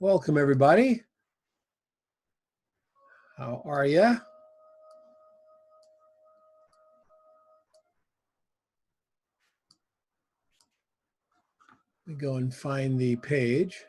Welcome, everybody. How are you? We go and find the page.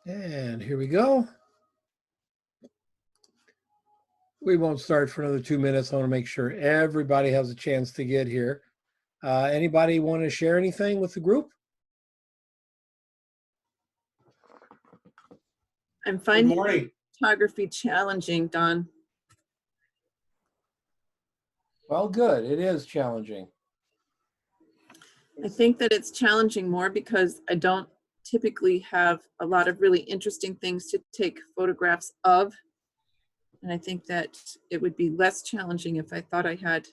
And here we go. We won't start for another 2 minutes. I want to make sure everybody has a chance to get here. Anybody want to share anything with the group? I'm finding photography challenging, Don. Well, good. It is challenging. I think that it's challenging more because I don't typically have a lot of really interesting things to take photographs of. And I think that it would be less challenging if I thought I had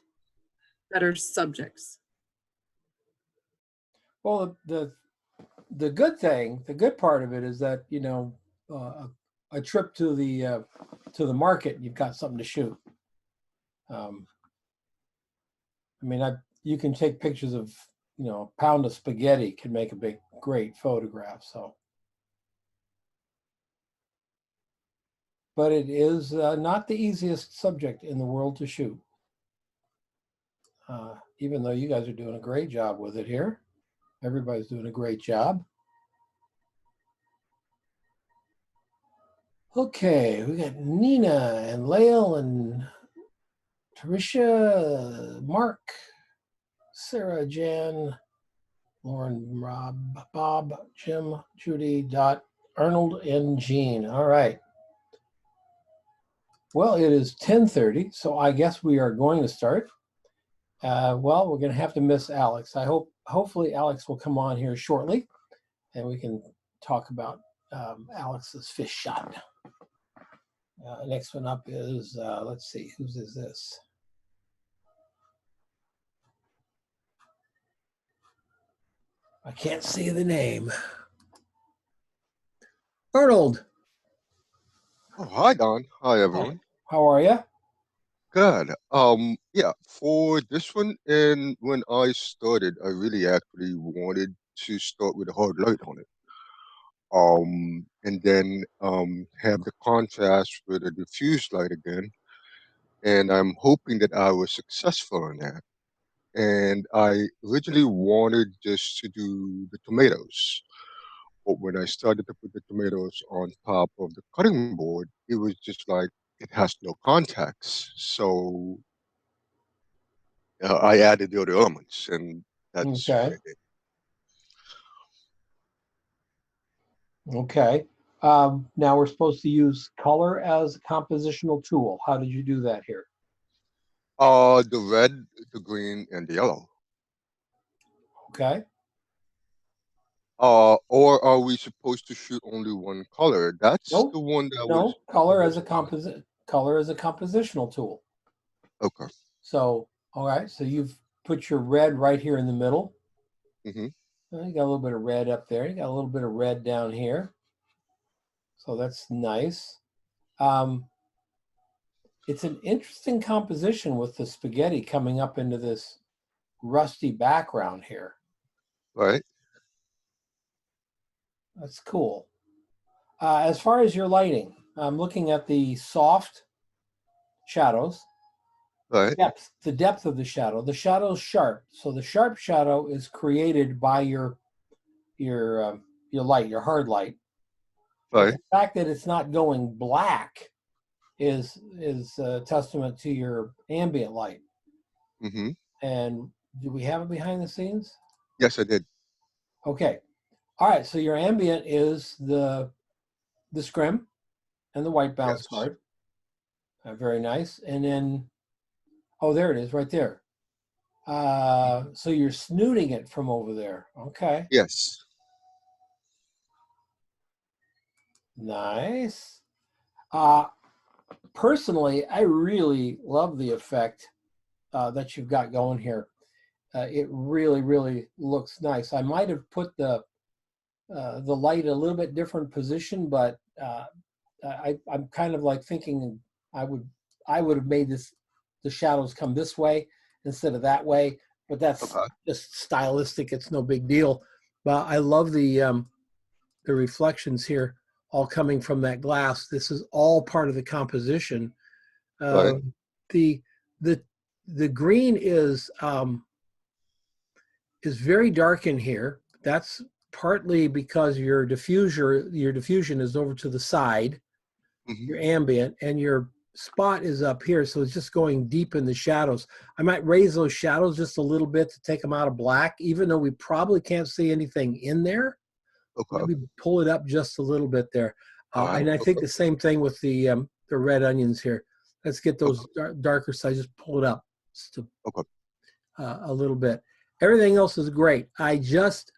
better subjects. Well, the good thing, the good part of it is that, you know, a trip to the market, you've got something to shoot. I mean, you can take pictures of, you know, a pound of spaghetti can make a great photograph. So, but it is not the easiest subject in the world to shoot. Even though you guys are doing a great job with it here. Everybody's doing a great job. Okay, we got Nina and Lael and Tarisha, Mark, Sarah, Jan, Lauren, Rob, Bob, Jim, Judy, Dot, Arnold, and Jean. All right. Well, it is 10:30, so I guess we are going to start. Well, we're going to have to miss Alex. Hopefully Alex will come on here shortly, and we can talk about Alex's fish shot. Next one up is, let's see, whose is this? I can't see the name. Arnold. Oh, hi, Don. Hi, Hi. everyone. How are you? Good. Yeah, for this one, and when I started, I really actually wanted to start with a hard light on it. And then have the contrast with a diffuse light again. And I'm hoping that I was successful in that. And I originally wanted just to do the tomatoes. But when I started to put the tomatoes on top of the cutting board, it was just like it has no contacts. So I added the other elements, and that's what Okay. I did. Okay. Now we're supposed to use color as a compositional tool. How did you do that here? The red, the green, and the yellow. Okay. Or are we supposed to shoot only one color? That's Nope. the one that No, I color as was a color as a compositional tool. okay. So, all right. So you've put your red right here in the middle. Mm-hmm. You got a little bit of red up there. You got a little bit of red down here. So that's nice. Um, it's an interesting composition with the spaghetti coming up into this rusty background here. Right, That's cool. As far as your lighting, I'm looking at the soft shadows, right, the depth of the shadow. The shadow's sharp, so the sharp shadow is created by your light, your hard light. But right. the fact that it's not going black is a testament to your ambient light. Mm-hmm. And do we have it behind the scenes? Yes, I did. Okay. All right. So your ambient is the scrim and the white bounce Yes, card. Very nice. And then, oh, there it is, right there. So you're snooting it from over there. Okay. yes. Nice. Uh, Personally, I really love the effect that you've got going here. It really, really looks nice. I might have put the light a little bit different position, but I'm kind of like thinking I would I would have made the shadows come this way instead of that way, but that's Okay. just stylistic. It's no big deal. But I love the reflections here, all coming from that glass. This is all part of the composition. Right. Uh, the the the green is very dark in here. That's partly because your diffusion is over to the side, Mm-hmm. your ambient, and your spot is up here. So it's just going deep in the shadows. I might raise those shadows just a little bit to take them out of black, even though we probably can't see anything in there. Okay. Maybe pull it up just a little bit there. All right. And I think Okay. the same thing with the red onions here. Let's get those Okay. darker sides. Just pull it up just Okay. a little bit. Everything else is great. I just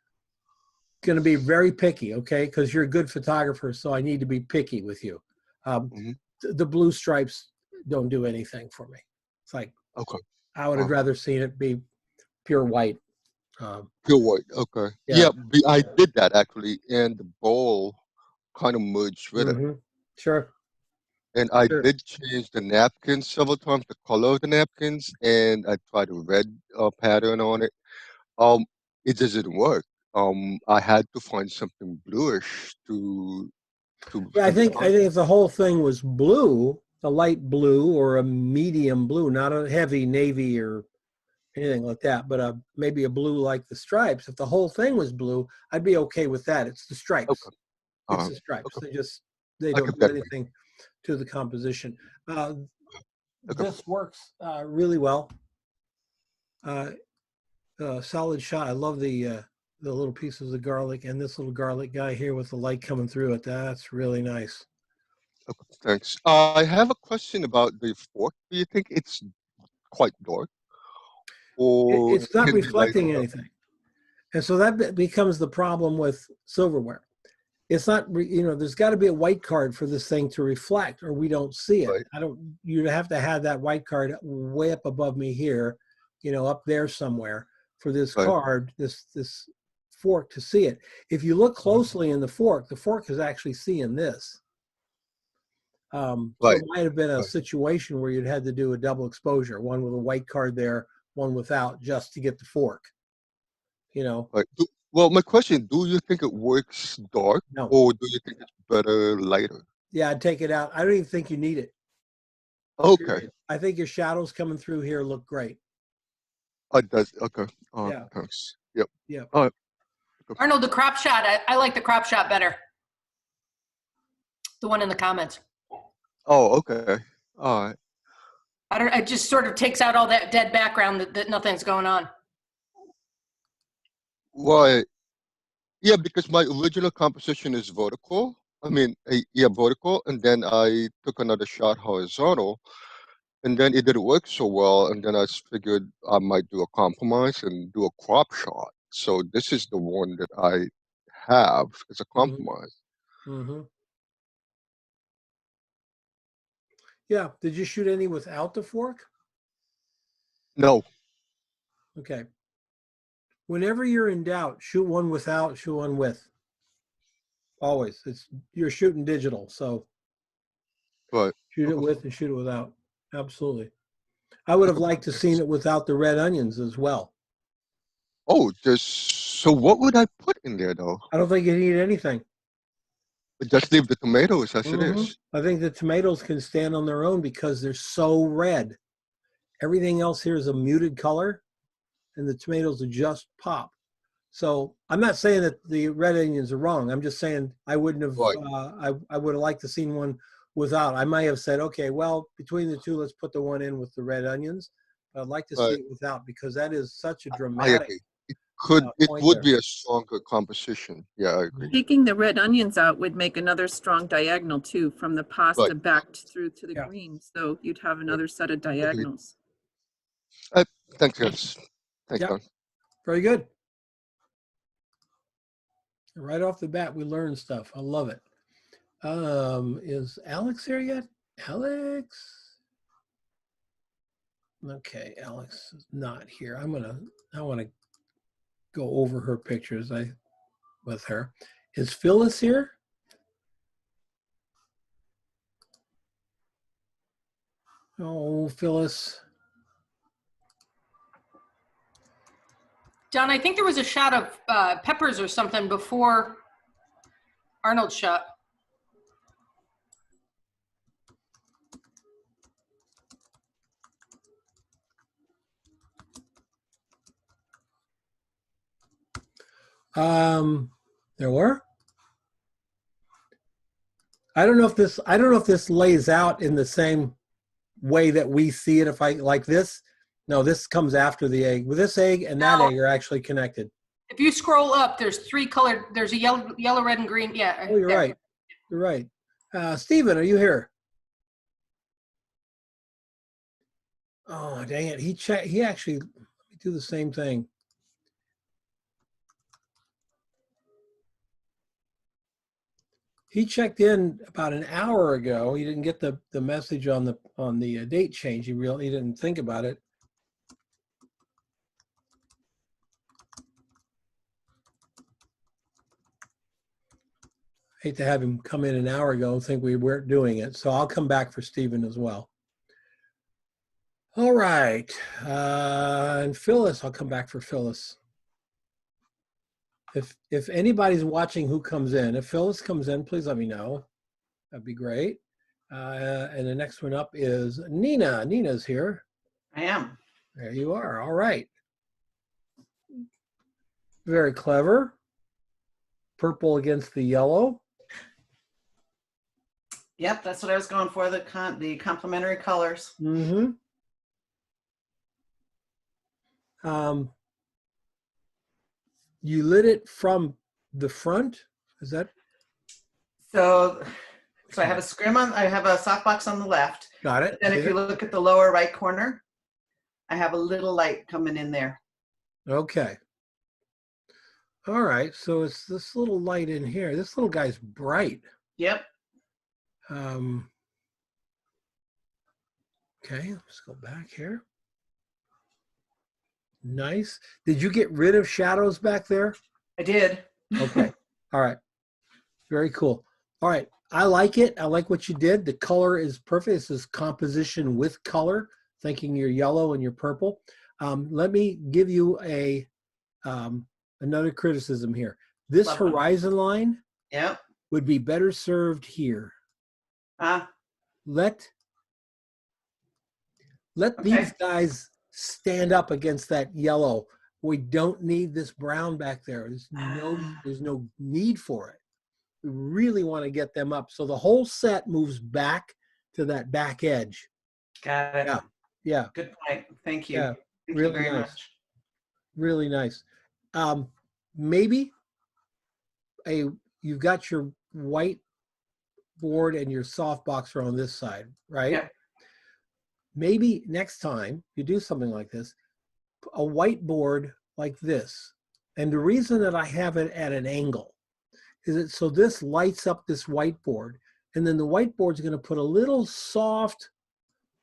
going to be very picky, okay? Because you're a good photographer, so I need to be picky with you. Um, Mm-hmm. the blue stripes don't do anything for me. It's like Okay. I would have Wow. rather seen it be pure white. Um, Pure white. Okay. yeah. Yeah, I did that actually, and the bowl kind of merged with it. Mm-hmm. Sure. And I Sure. did change the napkins several times, the color of the napkins, and I tried a red pattern on it. Um, it just didn't work. I had to find something bluish to Yeah, have the I think contrast. if the whole thing was blue, a light blue or a medium blue, not a heavy navy or anything like that, but maybe a blue like the stripes. If the whole thing was blue, I'd be okay with that. It's the stripes. Okay. It's the stripes. Okay. They I don't kept do that in mind. anything to the composition. Okay. This works really well. Uh, Solid shot. I love the little pieces of garlic and this little garlic guy here with the light coming through it. That's really nice. Okay. Thanks. I have a question about the fork. Do you think it's quite dark, or it It's not can be light reflecting enough? anything, and so that becomes the problem with silverware. it's not, you know, there's got to be a white card for this thing to reflect, or we don't see it. Right. You'd have to have that white card way up above me here, you know, up there somewhere for this Right. card, this fork to see it. If you look closely in the fork is actually seeing this. So Right. it might have been a Right. situation where you'd had to do a double exposure, one with a white card there, one without, just to get the fork, you know. Right. Well, my question, do you think it works dark No. or do you think it's better lighter? Yeah, I'd take it out. I don't even think you need it. Okay. I think your shadows coming through here look great. Does okay. Yeah. Thanks. Yep. Yep. All right. Arnold, the crop shot, I like the crop shot better. The one in the comments. Oh, okay. All right. It just sort of takes out all that dead background that nothing's going on. Right. Yeah, because my original composition is vertical. I mean, yeah, vertical, and then I took another shot horizontal, and then it didn't work so well, and then I figured I might do a compromise and do a crop shot. So this is the one that I have as a compromise. Mm-hmm. Yeah. Did you shoot any without the fork? No. Okay. Whenever you're in doubt, shoot one without, shoot one with. Always. You're shooting digital, so But shoot it with and shoot it without. Absolutely. I would have liked to seen it without the red onions as well. oh, so what would I put in there though? I don't think you need anything. Just leave the tomatoes as it is. I think the tomatoes can stand on their own because they're so red. Everything else here is a muted color, and the tomatoes are just pop. So I'm not saying that the red onions are wrong. I'm just saying I wouldn't have. Right. I would have liked to seen one without. I might have said, okay, well, between the two, let's put the one in with the red onions. But I'd like to see it without because that is such a I dramatic. agree. It point would there. be a stronger composition. Yeah, I agree. Taking the red onions out would make another strong diagonal too, from the pasta Right. back through to the Yeah. green. So you'd have another set of diagonals. Thanks, guys. Thanks, Yeah. Don. Very good. Right off the bat, we learned stuff. I love it. Is Alex here yet? Alex? Okay, Alex is not here. I want to go over her pictures with her. Is Phyllis here? Oh, Phyllis. Don, I think there was a shot of peppers or something before Arnold's shot. There were. I don't know if this lays out in the same way that we see it. If I like this, no, this comes after the egg. With this egg and that egg are actually connected. If you scroll up, there's three colored. There's a yellow, red, and green. Yeah. Oh, you're there. right. You're right. Stephen, are you here? Oh, dang it. He actually, let me do the same thing. He checked in about an hour ago. He didn't get the message on the date change. He didn't think about it. Hate to have him come in an hour ago and think we weren't doing it. So I'll come back for Stephen as well. All right. And Phyllis, I'll come back for Phyllis. If anybody's watching who comes in, if Phyllis comes in, please let me know. That'd be great. And the next one up is Nina. Nina's here. I am. There you are. All right. Very clever. Purple against the yellow. Yep, that's what I was going for, the complementary colors. Mm-hmm. You lit it from the front? Is that? So I have a scrim I have a softbox on the left. Got it. Then if you look at the lower right corner, I have a little light coming in there. Okay. All right, so it's this little light in here. This little guy's bright. Yep. Um, okay, let's go back here. Nice. Did you get rid of shadows back there? I did. Okay. All right. Very cool. All right. I like it. I like what you did. The color is perfect. This is composition with color, thinking your yellow and your purple. Let me give you a another criticism here. This Love one. horizon line Yep. would be better served here. Ah, Let okay. these guys stand up against that yellow. We don't need this brown back there. There's no need for it. We really want to get them up. So the whole set moves back to that back edge. Got it. Yeah. Yeah. Good point. Thank you. Yeah. Thank Really you very nice. much. Really nice. Maybe you've got your white board and your softbox are on this side, right? Yeah. Maybe next time you do something like this, a whiteboard like this. And the reason that I have it at an angle is that so this lights up this whiteboard, and then the whiteboard's going to put a little soft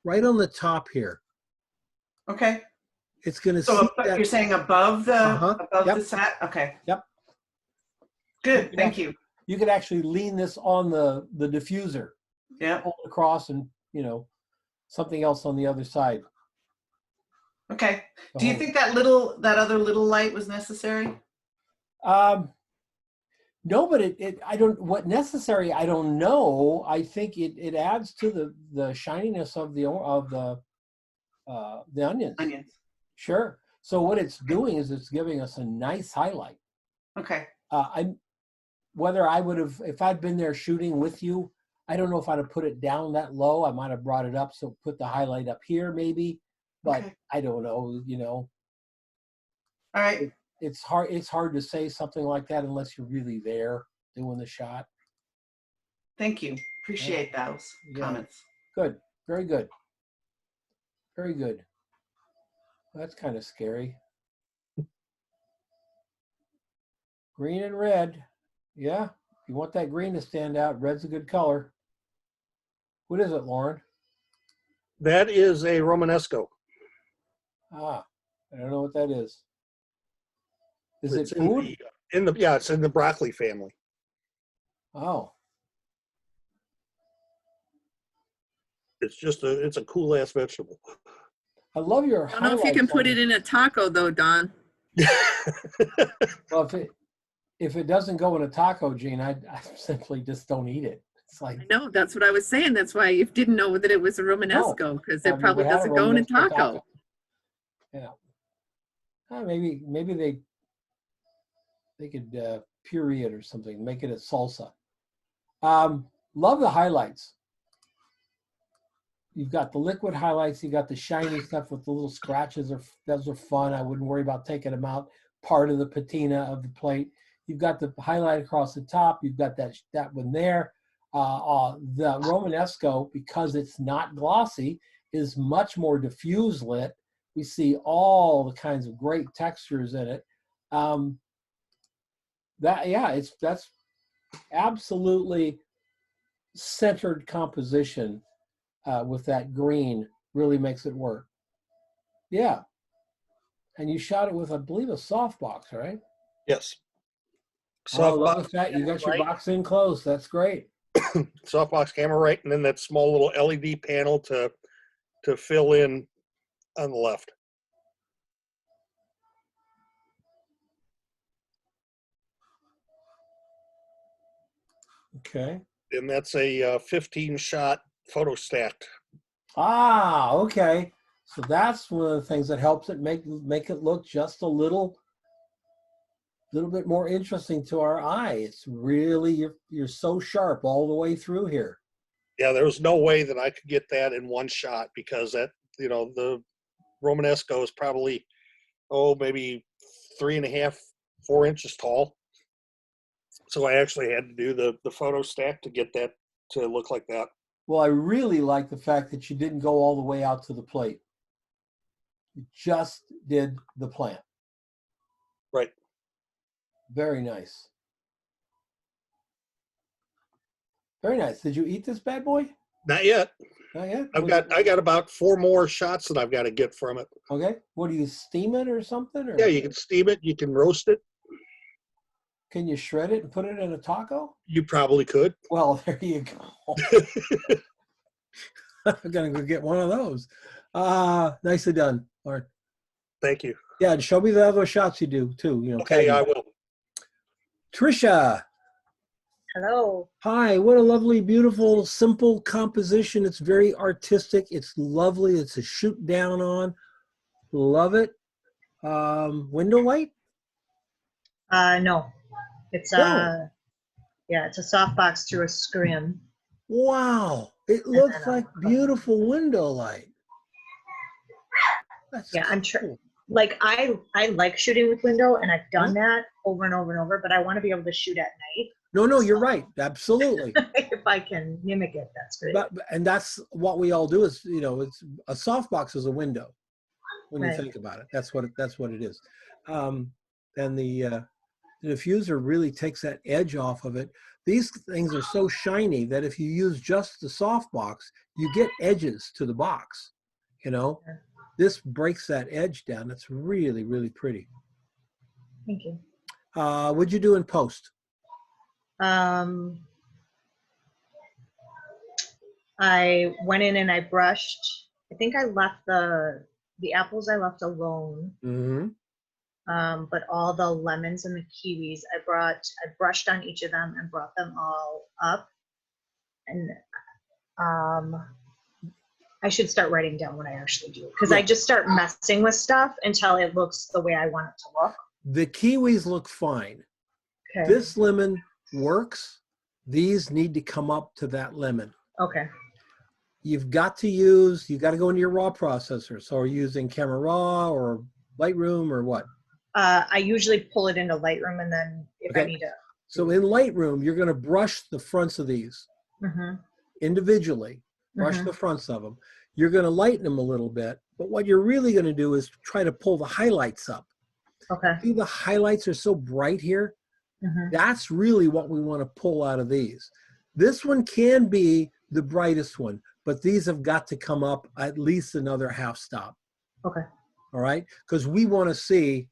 right on the top here. Okay. It's going to So see that. you're saying above the Yep. the set? Okay. Yep. Good. Thank you. You could actually lean this on the diffuser, Yeah. pull it across, and something else on the other side. Okay. Do you think that other little light was necessary? No, but I don't. What necessary? I don't know. I think it adds to the shininess of the onions. Onions. Sure. So what it's doing is it's giving us a nice highlight. Okay. Whether I would have, if I'd been there shooting with you, I don't know if I'd have put it down that low. I might have brought it up, so put the highlight up here maybe, but Okay. I don't know. All right. It's hard to say something like that unless you're really there doing the shot. Thank you. Appreciate those Yeah. comments. Good. Very good. Very good. That's kind of scary. Green and red. Yeah. If you want that green to stand out, red's a good color. What is it, Lauren? That is a Romanesco. I don't know what that is. Is It's it food? it's in the broccoli family. Oh, It's a cool ass vegetable. I love your I don't know if you can put it in a taco though, Don. Well, if it doesn't go in a taco, Gene, I simply just don't eat it. It's like, I know, that's what I was saying. That's why you didn't know that it was a Romanesco, because I've it probably never had a doesn't go in a Romanesco taco. Yeah. Maybe they could puree it or something, make it a salsa. Love the highlights. You've got the liquid highlights. You got the shiny stuff with the little scratches. Those are fun. I wouldn't worry about taking them out. Part of the patina of the plate. You've got the highlight across the top. You've got that one there. The Romanesco, because it's not glossy, is much more diffuse lit. We see all the kinds of great textures in it. That's absolutely centered composition with that green really makes it work. Yeah. And you shot it with, I believe, a softbox, right? Yes. I love the fact you got your box in close. That's great. Softbox camera right, and then that small little LED panel to fill in on the left. Okay. And that's a 15-shot photo stacked. Okay. So that's one of the things that helps it make it look just a little bit more interesting to our eye. It's really, you're so sharp all the way through here. Yeah, there was no way that I could get that in one shot, because that, the Romanesco is probably, maybe 3.5, 4 inches tall. So I actually had to do the photo stack to get that to look like that. Well, I really like the fact that you didn't go all the way out to the plate. You just did the plant. Right. Very nice. Very nice. Did you eat this bad boy? Not yet. Not yet? I got about 4 more shots that I've got to get from it. Okay. What, do you steam it or something? Or Yeah, you can steam it. You can roast it. can you shred it and put it in a taco? You probably could. Well, there you go. I'm gonna go get one of those. Nicely done, Lauren. Thank you. Yeah, and show me the other shots you do too. You know, Okay, tag I me. will. Trisha. Hello. Hi, what a lovely, beautiful, simple composition. It's very artistic. It's lovely. It's a shoot down on. Love it. Window light? No, it's No. yeah, it's a softbox through a scrim. Wow. It And looks then like beautiful window light. That's Yeah, I'm cool. like I like shooting with window, and I've done that over and over and over. But I want to be able to shoot at night. No, you're right. Absolutely. If I can mimic it, that's great. And that's what we all do is, it's a softbox is a window when Right. you think about it. That's what it is. And the diffuser really takes that edge off of it. These things are so shiny that if you use just the softbox, you get edges to the box. This breaks that edge down. It's really, really pretty. Thank you. What'd you do in post? I went in and I brushed. I think I left the apples I left alone. Mm-hmm. But all the lemons and the kiwis, I brushed on each of them and brought them all up. And I should start writing down what I actually do, because I just start messing with stuff until it looks the way I want it to look. The kiwis look fine. Okay. This lemon works. These need to come up to that lemon. Okay. You've got to go into your raw processor. So are you using Camera Raw or Lightroom or what? I usually pull it into Lightroom, and then if I need to. So in Lightroom, you're going to brush the fronts of these individually. Brush the fronts of them. You're going to lighten them a little bit. But what you're really going to do is try to pull the highlights up. Okay. See, the highlights are so bright here. That's really what we want to pull out of these. This one can be the brightest one, but these have got to come up at least another half stop. Okay. All right? Because we want to see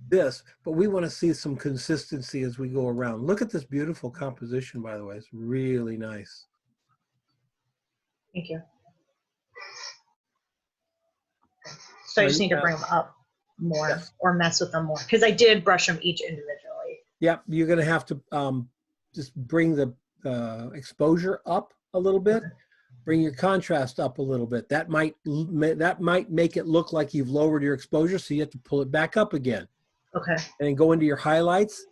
this, but we want to see some consistency as we go around. Look at this beautiful composition, by the way. It's really nice. Thank you. So I just need to bring them up more or mess with them more, because I did brush them each individually. Yep, you're going to have to just bring the exposure up a little bit. Bring your contrast up a little bit. That might make it look like you've lowered your exposure, so you have to pull it back up again. Okay. And then go into your highlights.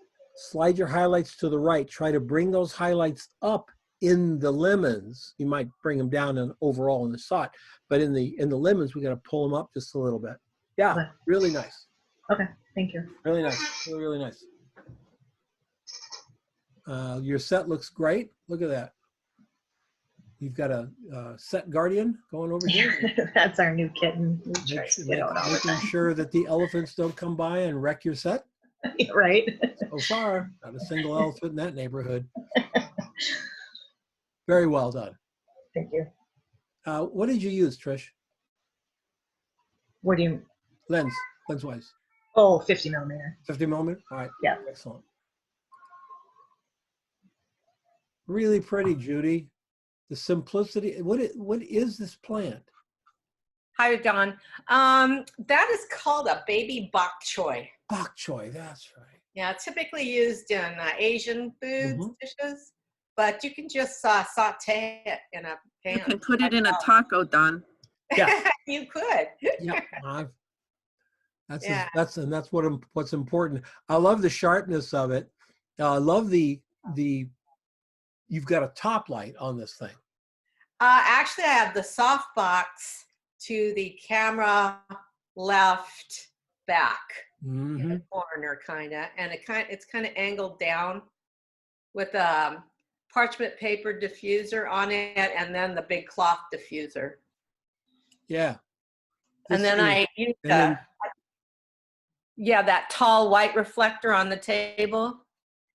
Slide your highlights to the right. Try to bring those highlights up in the lemons. You might bring them down overall in the shot, but in the lemons, we got to pull them up just a little bit. Yeah, Okay. really nice. Okay. Thank you. Really nice. Really, really nice. Your set looks great. Look at that. You've got a set guardian going over here. That's our new kitten. We try to get out all the Making time. sure that the elephants don't come by and wreck your set. Right. So far, not a single elephant in that neighborhood. Very well done. Thank you. What did you use, Trish? What do you? Lens-wise. Oh, 50 millimeter. 50 millimeter? All right. Yeah. Excellent. Really pretty, Judy. The simplicity. What is this plant? Hi, Don. That is called a baby bok choy. Bok choy, that's right. Yeah, typically used in Asian foods dishes, but you can just saute it in a pan. You can put it in a taco, Don. Yeah. You could. Yeah. That's what's important. I love the sharpness of it. I love the you've got a top light on this thing. Actually, I have the soft box to the camera left back in the corner, kind of, and it's kind of angled down with a parchment paper diffuser on it, and then the big cloth diffuser. Yeah. And then I use yeah, that tall white reflector on the table.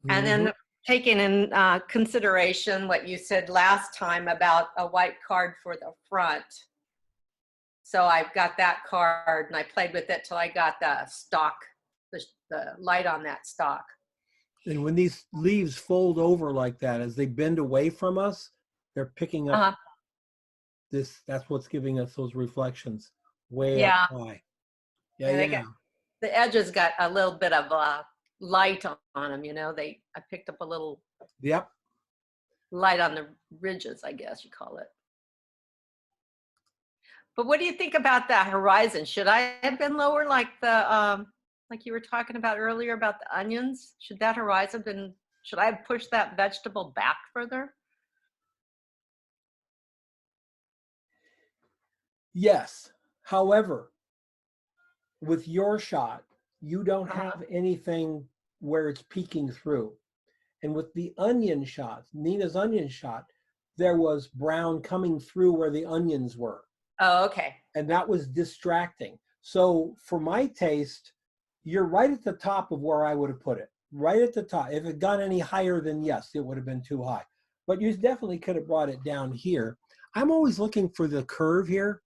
And Mhm. then taking in consideration what you said last time about a white card for the front. So I've got that card and I played with it till I got the stock, the light on that stock. And when these leaves fold over like that, as they bend away from us, they're picking up Uh-huh. this. That's what's giving us those reflections way Yeah. up high. Yeah, And they yeah. got, the edges got a little bit of light on them, you know. I picked up a little Yep. light on the ridges, I guess you call it. But what do you think about that horizon? Should I have been lower like you were talking about earlier about the onions? Should that horizon been, should I have pushed that vegetable back further? Yes. However, with your shot, you don't have anything where it's peeking through. And with the onion shot, Nina's onion shot, there was brown coming through where the onions were. Oh, okay. And that was distracting. So for my taste, you're right at the top of where I would have put it. Right at the top. If it got any higher, then yes, it would have been too high. But you definitely could have brought it down here. I'm always looking for the curve here,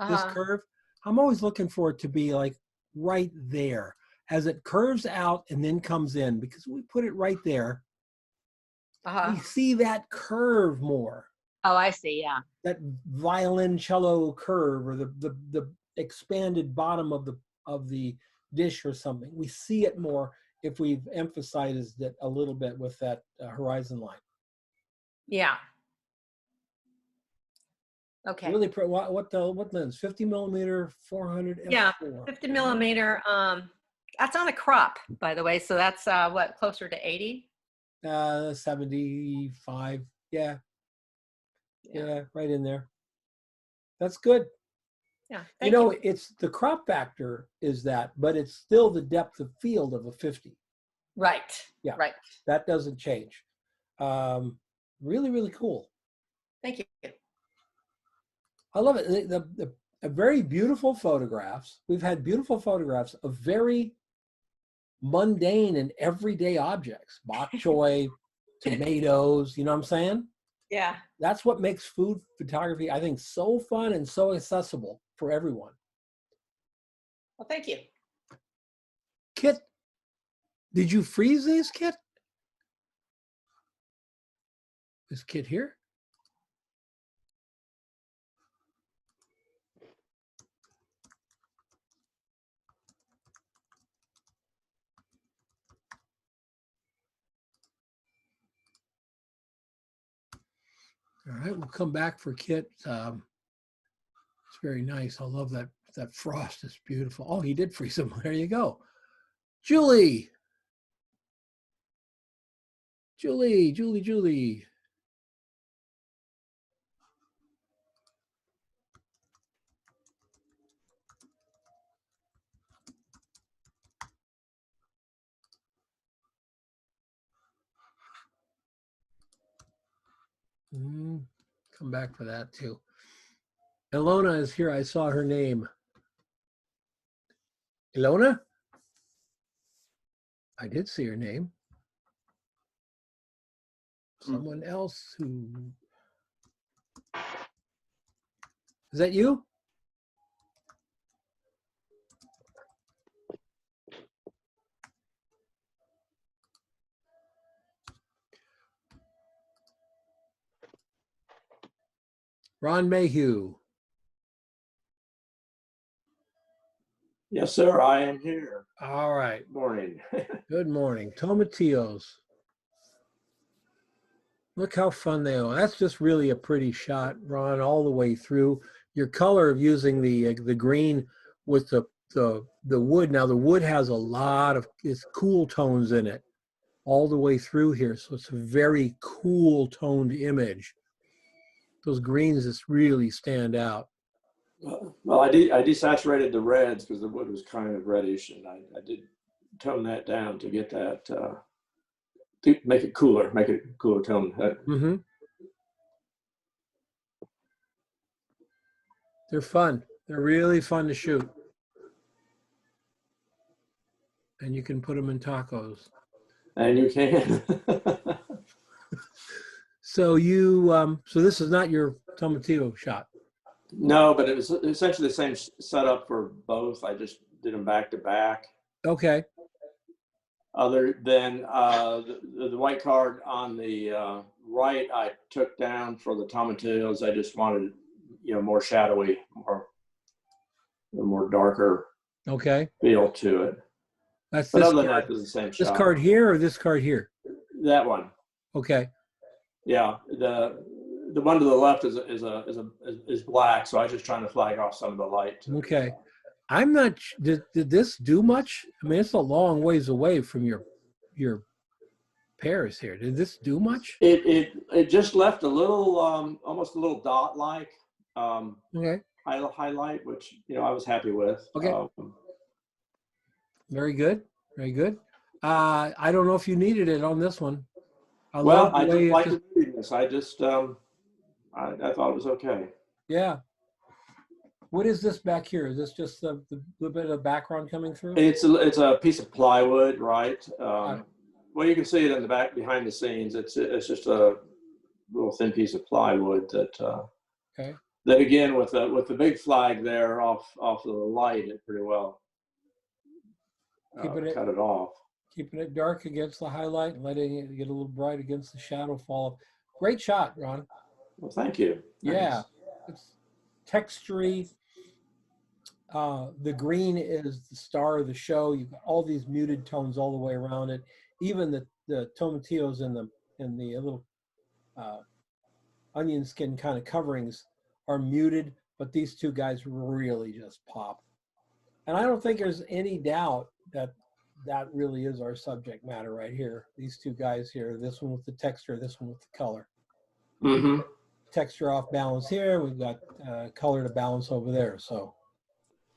this curve. I'm always looking for it to be like right there as it curves out and then comes in, because we put it right there. We see that curve more. Oh, I see. Yeah. That violoncello curve, or the expanded bottom of the dish or something. We see it more if we've emphasized it a little bit with that horizon line. Yeah. Okay. Really, what lens? 50 millimeter, 400 f4. Yeah, 50 millimeter. That's on a crop, by the way. So that's what, closer to 80? 75. Yeah. Yeah, right in there. That's good. Yeah. You know, it's the crop factor is that, but it's still the depth of field of a 50. Right. Yeah. Right. That doesn't change. Really, really cool. Thank you. I love it. The very beautiful photographs. We've had beautiful photographs of very mundane and everyday objects. Bok choy, tomatoes, you know what I'm saying? Yeah. That's what makes food photography, I think, so fun and so accessible for everyone. Well, thank you. Kit, did you freeze these, Kit? Is Kit here? All right, we'll come back for Kit. It's very nice. I love that. That frost is beautiful. Oh, he did freeze them. There you go. Julie. Julie. Come back for that too. Ilona is here. I saw her name. Ilona? I did see her name. Someone else who... Is that you? Ron Mayhew. Yes, sir, I am here. All right. Morning. Good morning. Tomatillos. Look how fun they are. That's just really a pretty shot, Ron, all the way through. Your color of using the green with the wood. Now the wood has a lot of cool tones in it all the way through here. So it's a very cool toned image. Those greens just really stand out. Well, I desaturated the reds because the wood was kind of reddish, and I did tone that down to get that, to make it cooler tone. They're fun. They're really fun to shoot. And you can put them in tacos. And you can. So you, so this is not your tomatillo shot. No, but it was essentially the same setup for both. I just did them back to back. Okay. Other than the white card on the right, I took down for the tomatillos. I just wanted, more shadowy, more darker Okay. feel to it. That's But this other than card. that, it's the same This shot. card here or this card here? That one. Okay. Yeah. The one to the left is black, so I was just trying to flag off some of the light. Okay. I'm not. Did this do much? I mean, it's a long ways away from your pears here. Did this do much? It just left a little, almost a little dot like Okay. highlight, which I was happy with. Okay. Very good. Very good. I don't know if you needed it on this one. I love the just way like the movie. I just I thought it was okay. Yeah. What is this back here? Is this just the bit of background coming through? It's a piece of plywood, right? Well, you can see it in the back behind the scenes. It's just a little thin piece of plywood that okay. That again with the big flag there off of the light, it pretty well cut it off. Keeping it dark against the highlight and letting it get a little bright against the shadow fall. Great shot, Ron. Well, thank you. Yeah, it's textury. The green is the star of the show. You've got all these muted tones all the way around it. Even the tomatillos in the little onion skin kind of coverings are muted, but these two guys really just pop. And I don't think there's any doubt that really is our subject matter right here. These two guys here, this one with the texture, this one with the color. Mm-hmm. Texture off balance here. We've got color to balance over there. So.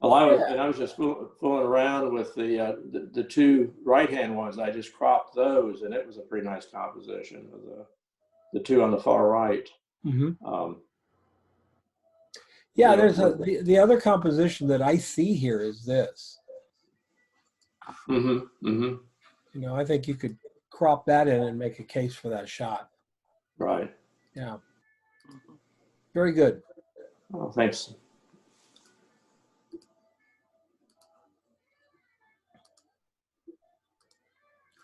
Well, I was just fooling around with the two right-hand ones. I just cropped those, and it was a pretty nice composition of the two on the far right. Mm-hmm. Yeah, there's the other composition that I see here is this. Mm-hmm. Mm-hmm. I think you could crop that in and make a case for that shot. Right. Yeah. Very good. Oh, thanks.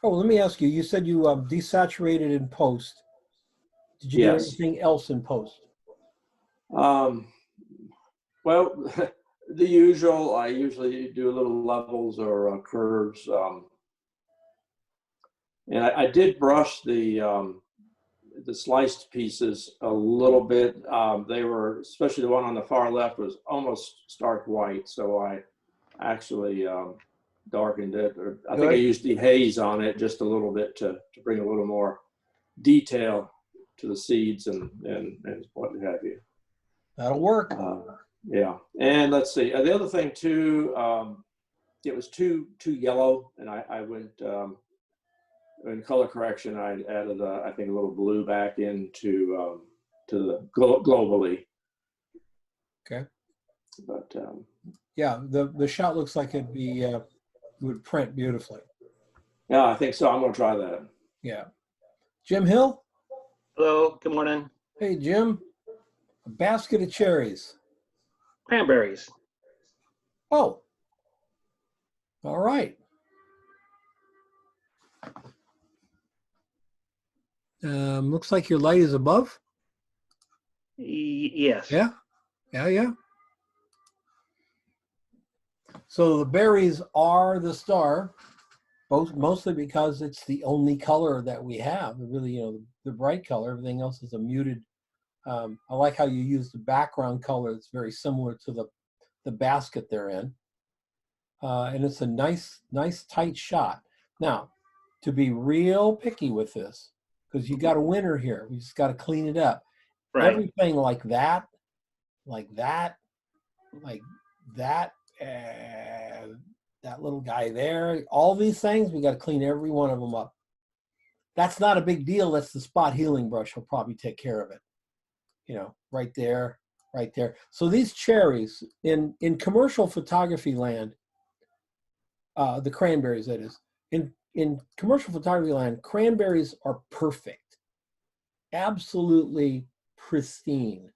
Oh, let me ask you. You said you desaturated in post. Did you do anything else in post? Well, the usual. I usually do a little levels or curves, and I did brush the sliced pieces a little bit. They were, especially the one on the far left, was almost stark white, so I actually darkened it. Or I think I used dehaze on it just a little bit to bring a little more detail to the seeds and what have you. That'll work. Yeah, and let's see. The other thing too, it was too yellow, and I went in color correction. I added I think a little blue back into to the globally. Okay. But yeah, the shot looks like it'd be would print beautifully. Yeah, I think so. I'm gonna try that. Yeah. Jim Hill. Hello. Good morning. Hey, Jim. A basket of cherries. Cranberries. Oh. All right. Looks like your light is above. Yes. Yeah. Yeah. So the berries are the star, mostly because it's the only color that we have. Really, the bright color. Everything else is a muted. I like how you use the background color. It's very similar to the basket they're in. And it's a nice tight shot. Now, to be real picky with this, because you got a winner here. We just got to clean it up. Right. Everything like that, and that little guy there, all these things, we got to clean every one of them up. That's not a big deal. That's the spot healing brush will probably take care of it. Right there. So these cherries in commercial photography land, The cranberries, that is. In commercial photography land, cranberries are perfect, absolutely pristine.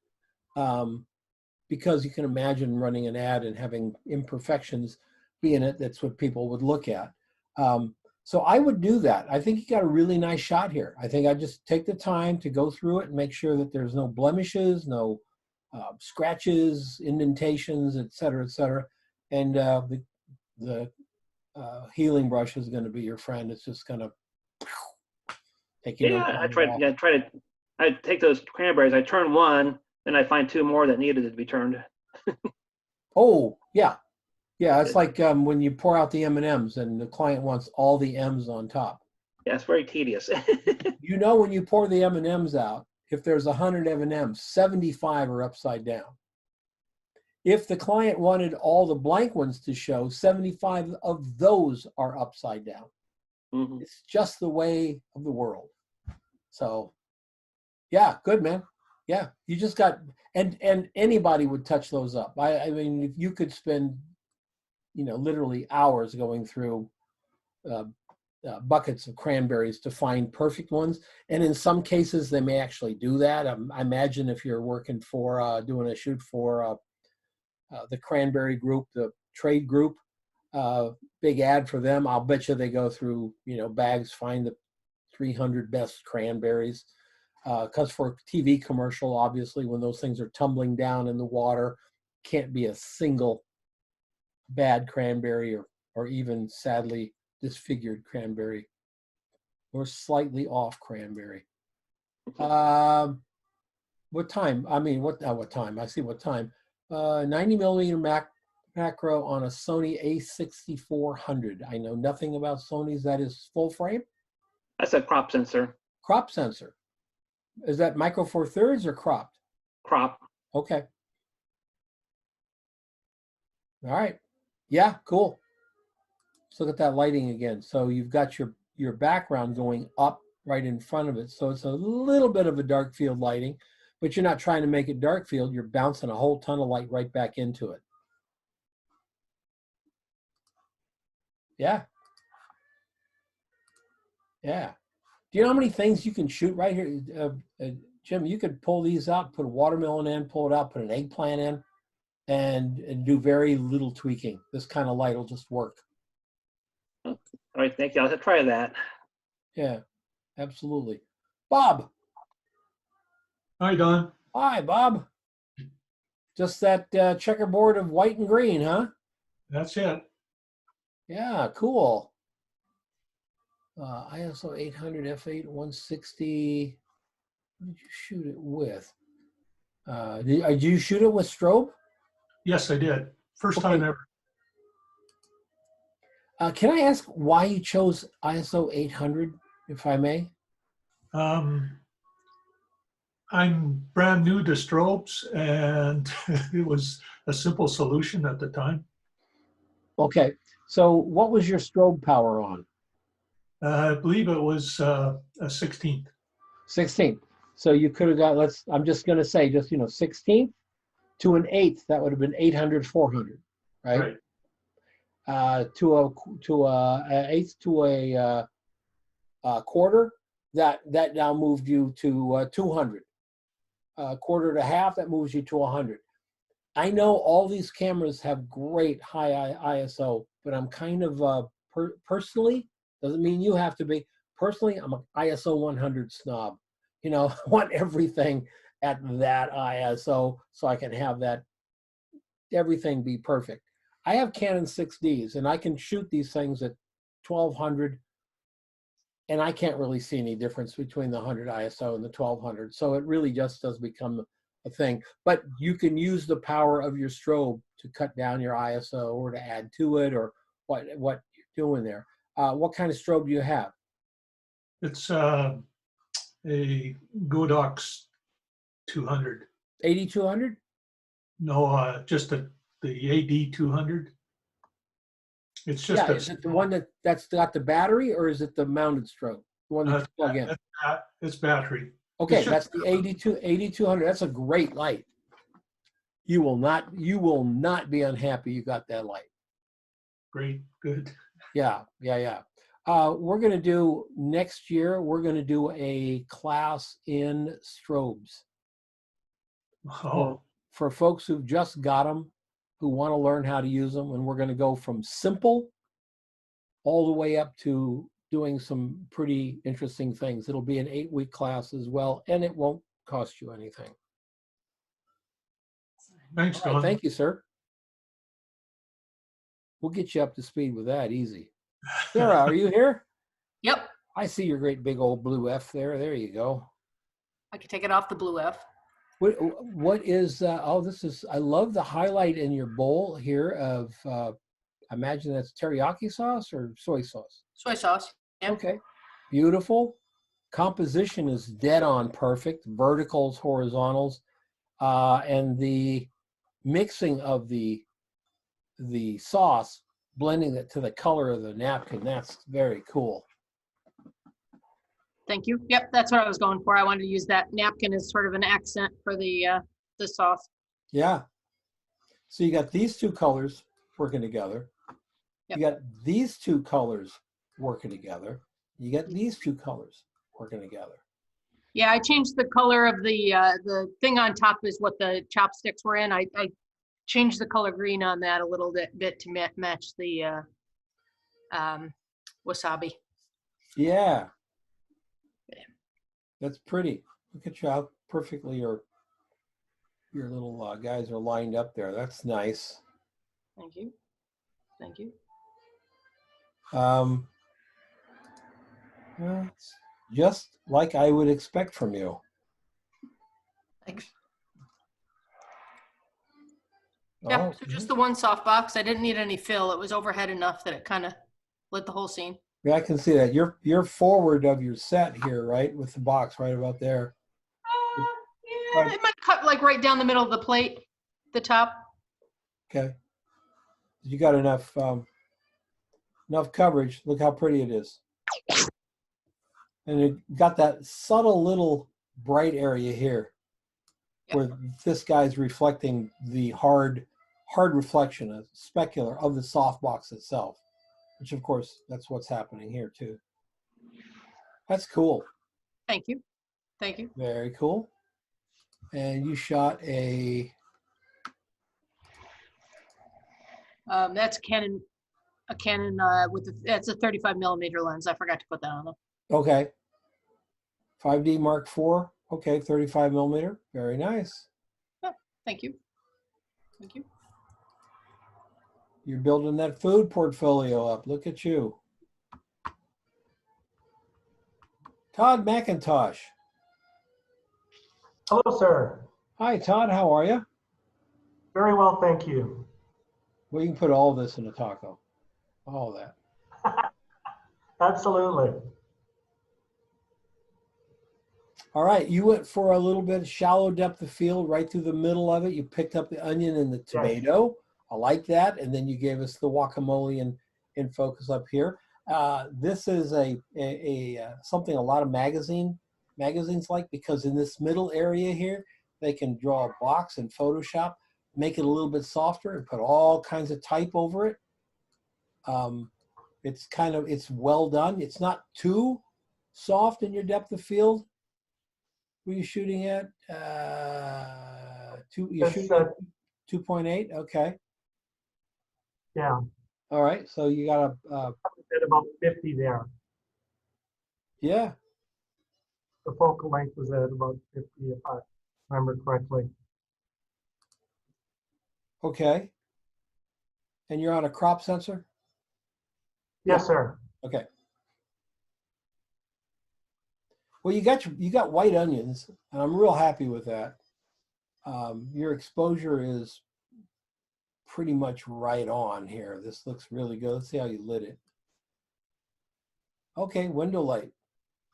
Because you can imagine running an ad and having imperfections be in it. That's what people would look at. So I would do that. I think you got a really nice shot here. I think I just take the time to go through it and make sure that there's no blemishes, no scratches, indentations, et cetera, et cetera. And the healing brush is going to be your friend. It's just going to take you. Yeah, I take those cranberries, I turn one, then I find two more that needed to be turned. Oh, yeah. Yeah, it's like when you pour out the M&Ms and the client wants all the M's on top. Yeah, it's very tedious. You know, when you pour the M&Ms out, if there's 100 M&Ms, 75 are upside down. If the client wanted all the blank ones to show, 75 of those are upside down. Mm-hmm. It's just the way of the world. So, yeah, good, man. Yeah, you just got, and anybody would touch those up. I mean, if you could spend, literally hours going through buckets of cranberries to find perfect ones. And in some cases, they may actually do that. I imagine if you're working for, doing a shoot for the Cranberry Group, the trade group, big ad for them, I'll bet you they go through, bags, find the 300 best cranberries. Because for a TV commercial, obviously, when those things are tumbling down in the water, can't be a single bad cranberry or even sadly disfigured cranberry or slightly off cranberry. What time? I mean, what time? I see what time. 90 millimeter macro on a Sony A6400. I know nothing about Sony's. That is full frame? That's a crop sensor. Crop sensor. Is that micro four thirds or cropped? Crop. Okay. All right. Yeah, cool. Let's look at that lighting again. So you've got your background going up right in front of it. So it's a little bit of a dark field lighting, but you're not trying to make it dark field. You're bouncing a whole ton of light right back into it. Yeah. Yeah. Do you know how many things you can shoot right here? Jim, you could pull these out, put a watermelon in, pull it out, put an eggplant in, and do very little tweaking. This kind of light will just work. All right, thank you. I'll try that. Yeah, absolutely. Bob. Hi, Don. Hi, Bob. Just that checkerboard of white and green, huh? That's it. Yeah, cool. ISO 800 f8 160. What did you shoot it with? Did you shoot it with strobe? Yes, I did. First time ever. Can I ask why you chose ISO 800, if I may? I'm brand new to strobes, and it was a simple solution at the time. Okay, so what was your strobe power on? I believe it was a 16th. 16th. So you could have got, I'm just going to say, 16th to an 8th, that would have been 800, 400, right? Right. To a eighth to a quarter, that now moved you to 200. Quarter to half, that moves you to 100. I know all these cameras have great high ISO, but I'm kind of personally, doesn't mean you have to be, personally, I'm an ISO 100 snob. I want everything at that ISO so I can have that, everything be perfect. I have Canon 6Ds and I can shoot these things at 1200 and I can't really see any difference between the 100 ISO and the 1200. So it really just does become a thing. But you can use the power of your strobe to cut down your ISO or to add to it or what you're doing there. What kind of strobe do you have? It's a Godox 200. 8200? No, just the AD 200. It's just is it the one that's got the battery, or is it the mounted strobe? The one that you plug in? It's battery. Okay, it's that's the 8200. That's a great light. You will not be unhappy you got that light. Great, good. Yeah. We're going to do next year, we're going to do a class in strobes Oh, for folks who've just got them, who want to learn how to use them. And we're going to go from simple all the way up to doing some pretty interesting things. It'll be an 8-week class as well, and it won't cost you anything. thanks, All right, Don. thank you, sir. We'll get you up to speed with that easy. Sarah, are you here? Yep, I see your great big old blue F there. There you go. I can take it off the blue F. What is, oh, this is, I love the highlight in your bowl here of, I imagine that's teriyaki sauce or soy sauce? Soy sauce. Yeah. Okay, beautiful. Composition is dead on perfect, verticals, horizontals, and the mixing of the sauce, blending it to the color of the napkin, that's very cool. Thank you. Yep, that's what I was going for. I wanted to use that napkin as sort of an accent for the sauce. Yeah. So you got these two colors working together. Yep. You got these two colors working together. You got these two colors working together. Yeah, I changed the color of the thing on top is what the chopsticks were in. I changed the color green on that a little bit to match the wasabi. Yeah. That's pretty. Look at you how perfectly your little guys are lined up there. That's nice. Thank you. Thank you. Well, it's just like I would expect from you. Thanks. Yeah, so just the one soft box. I didn't need any fill. It was overhead enough that it kind of lit the whole scene. Yeah, I can see that. You're forward of your set here, right? With the box right about there. Yeah, it might cut like right down the middle of the plate, the top. Okay. You got enough coverage. Look how pretty it is. And it got that subtle little bright area here where this guy's reflecting the hard reflection, a specular of the soft box itself, which of course, that's what's happening here too. That's cool. Thank you. Thank you. Very cool. And you shot a... That's a Canon with that's a 35 millimeter lens. I forgot to put that on there. Okay. 5D Mark IV. Okay, 35 millimeter. Very nice. Yeah, thank you. Thank you. You're building that food portfolio up. Look at you. Todd McIntosh. Hello, sir. Hi, Todd. How are you? Very well, thank you. Well, you can put all this in a taco. All that. Absolutely. All right. You went for a little bit shallow depth of field right through the middle of it. You picked up the onion and the tomato. Yes. I like that. And then you gave us the guacamole in focus up here. This is a something a lot of magazines like, because in this middle area here, they can draw a box in Photoshop, make it a little bit softer and put all kinds of type over it. It's well done. It's not too soft in your depth of field. What are you shooting at? You're shooting at 2.8? Okay. Yeah. All right. So you got at about 50 there. Yeah. The focal length was at about 50, if I remember correctly. Okay. And you're on a crop sensor? Yes, sir. Okay. Well, you got white onions, and I'm real happy with that. Your exposure is pretty much right on here. This looks really good. Let's see how you lit it. Okay, window light.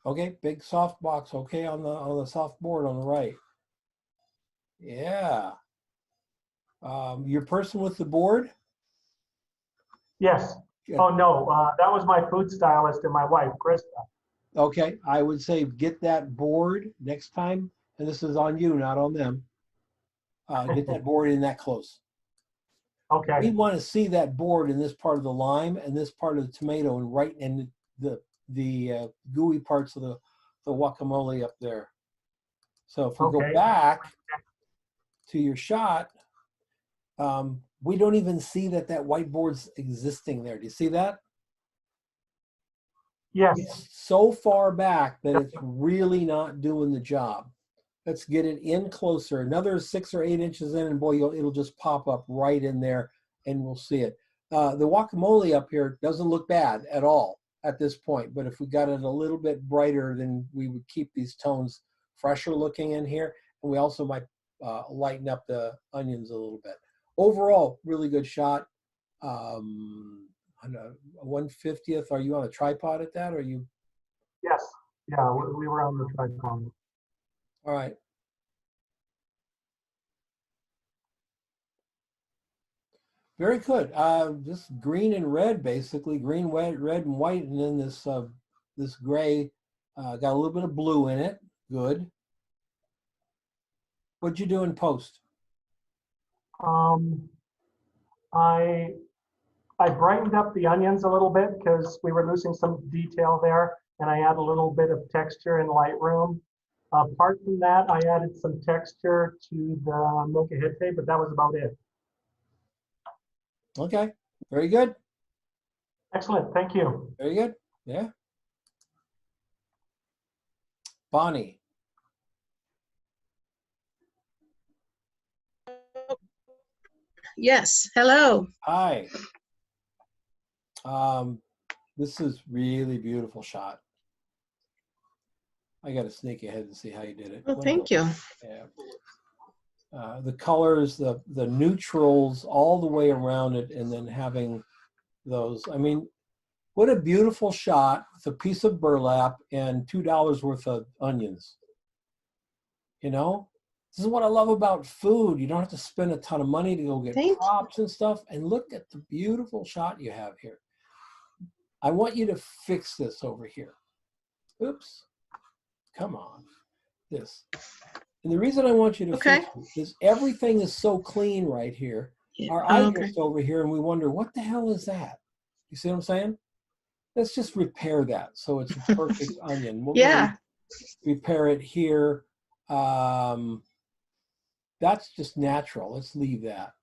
Okay, big soft box. Okay, on the soft board on the right. Yeah. Your person with the board? Yes. Yeah. Oh no, that was my food stylist and my wife, Krista. Okay, I would say get that board next time, and this is on you, not on them. Get that board in that close. We Okay, want to see that board in this part of the lime and this part of the tomato and right in the gooey parts of the guacamole up there. So if we go Okay. back to your shot, we don't even see that white board's existing there. Do you see that? yes, It's so far back that it's really not doing the job. Let's get it in closer. Another 6 or 8 inches in, and boy, it'll just pop up right in there, and we'll see it. The guacamole up here doesn't look bad at all at this point, but if we got it a little bit brighter, then we would keep these tones fresher looking in here, and we also might lighten up the onions a little bit. Overall, really good shot. On a 1/50th, are you on a tripod at that, or are you? yes. Yeah, we were on the tripod. All right. Very good. Just green and red, basically. Green, red, and white, and then this gray got a little bit of blue in it. Good. What'd you do in post? I brightened up the onions a little bit because we were losing some detail there, and I add a little bit of texture in Lightroom. Apart from that, I added some texture to the molcajete, but that was about it. Okay. Very good. Excellent, thank you. Very good. Yeah. Bonnie. Yes, hello. Hi. This is really beautiful shot. I got to sneak ahead and see how you did it. Well, thank you. Yeah. The colors, the neutrals, all the way around it, and then having those. I mean, what a beautiful shot with a piece of burlap and $2 worth of onions. You know, this is what I love about food. You don't have to spend a ton of money to go get props and stuff. And look at the beautiful shot you have here. I want you to fix this over here. Oops. Come on. This. And the reason I want you to fix it is everything is so clean right here. Our eye goes over here and we wonder, what the hell is that? You see what I'm saying? Let's just repair that so it's a perfect onion. We'll repair it here. That's just natural. Let's leave that.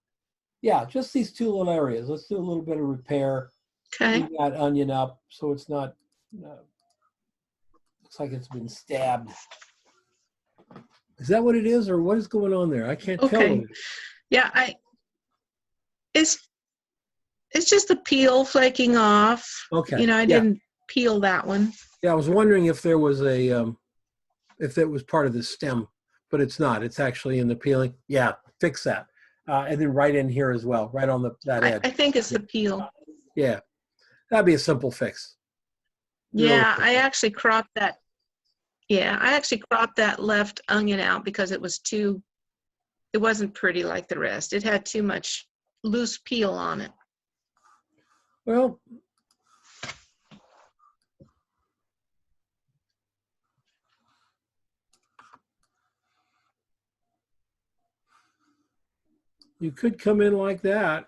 Yeah, just these two little areas. Let's do a little bit of repair. Leave that onion up so it's not, looks like it's been stabbed. Is that what it is, or what is going on there? I can't tell what it is. Yeah, it's just the peel flaking off. Okay. You know, I didn't peel that one. Yeah, I was wondering if there was if that was part of the stem, but it's not. It's actually in the peeling. Yeah, fix that. And then right in here as well, right on that edge. I think it's the peel. Yeah, that'd be a simple fix. Yeah, I actually cropped that. Yeah, I actually cropped that left onion out because it wasn't pretty like the rest. It had too much loose peel on it. Well, you could come in like that.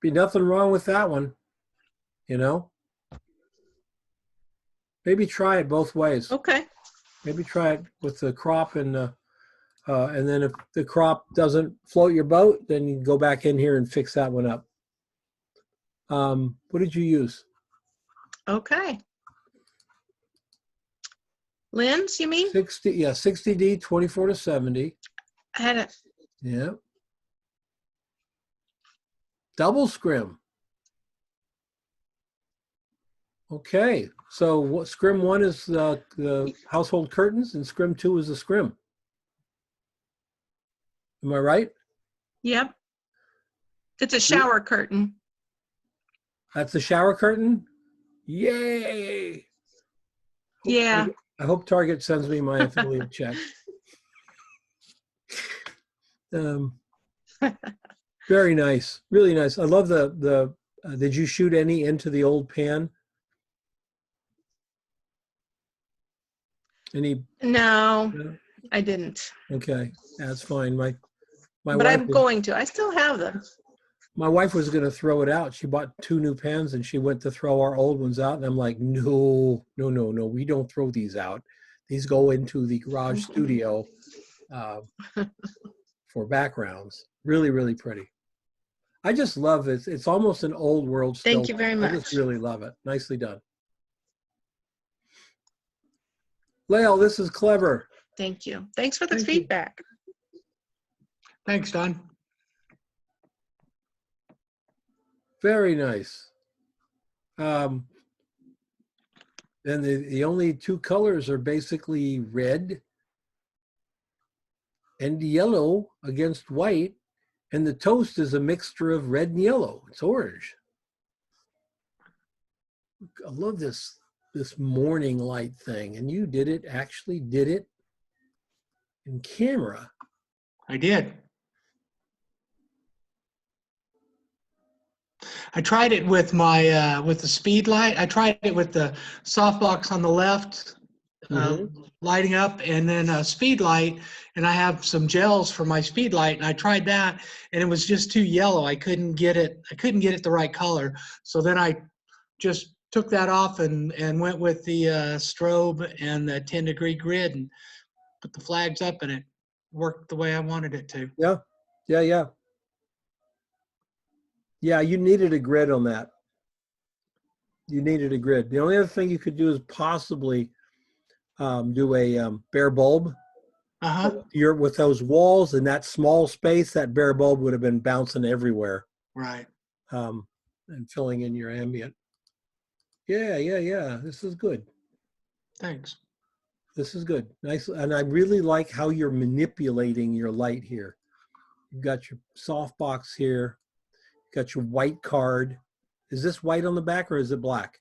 Be nothing wrong with that one, you know? Maybe try it both ways. Okay. Maybe try it with the crop and then if the crop doesn't float your boat, then you can go back in here and fix that one up. What did you use? Okay. Lens, you mean? 60D, 24-70. I had a. Yeah. Double scrim. Okay, so what scrim 1 is the household curtains and scrim 2 is the scrim. Am I right? Yep. It's a shower curtain. That's the shower curtain? Yay! Yeah. I hope Target sends me my affiliate check. Very nice, really nice. I love the did you shoot any into the old pan? Any? No. I didn't. Okay, that's fine. My But wife I'm was, going to. I still have them. my wife was going to throw it out. She bought 2 new pens and she went to throw our old ones out. And I'm like, no, no, no, no. We don't throw these out. These go into the garage studio uh, for backgrounds. Really, really pretty. I just love it. It's almost an old world still. Thank you very I just much. really love it. Nicely done. Lael, this is clever. Thank you. Thanks for the Thank you. feedback. Thanks, Don. Very nice. And the only 2 colors are basically red and yellow against white. And the toast is a mixture of red and yellow. It's orange. I love this morning light thing. And you actually did it in camera. I did. I tried it with my with the speed light. I tried it with the softbox on the left, lighting up, and then a speed light. And I have some gels for my speed light, and I tried that, and it was just too yellow. I couldn't get it the right color. So then I just took that off and went with the strobe and the 10-degree grid and put the flags up, and it worked the way I wanted it to. Yeah, yeah, yeah. Yeah, you needed a grid on that. You needed a grid. The only other thing you could do is possibly do a bare bulb. You're with those walls and that small space, that bare bulb would have been bouncing everywhere. Right. And filling in your ambient. Yeah, yeah, yeah. This is good. Thanks. This is good. Nice. And I really like how you're manipulating your light here. You've got your softbox here. You've got your white card. Is this white on the back or is it black?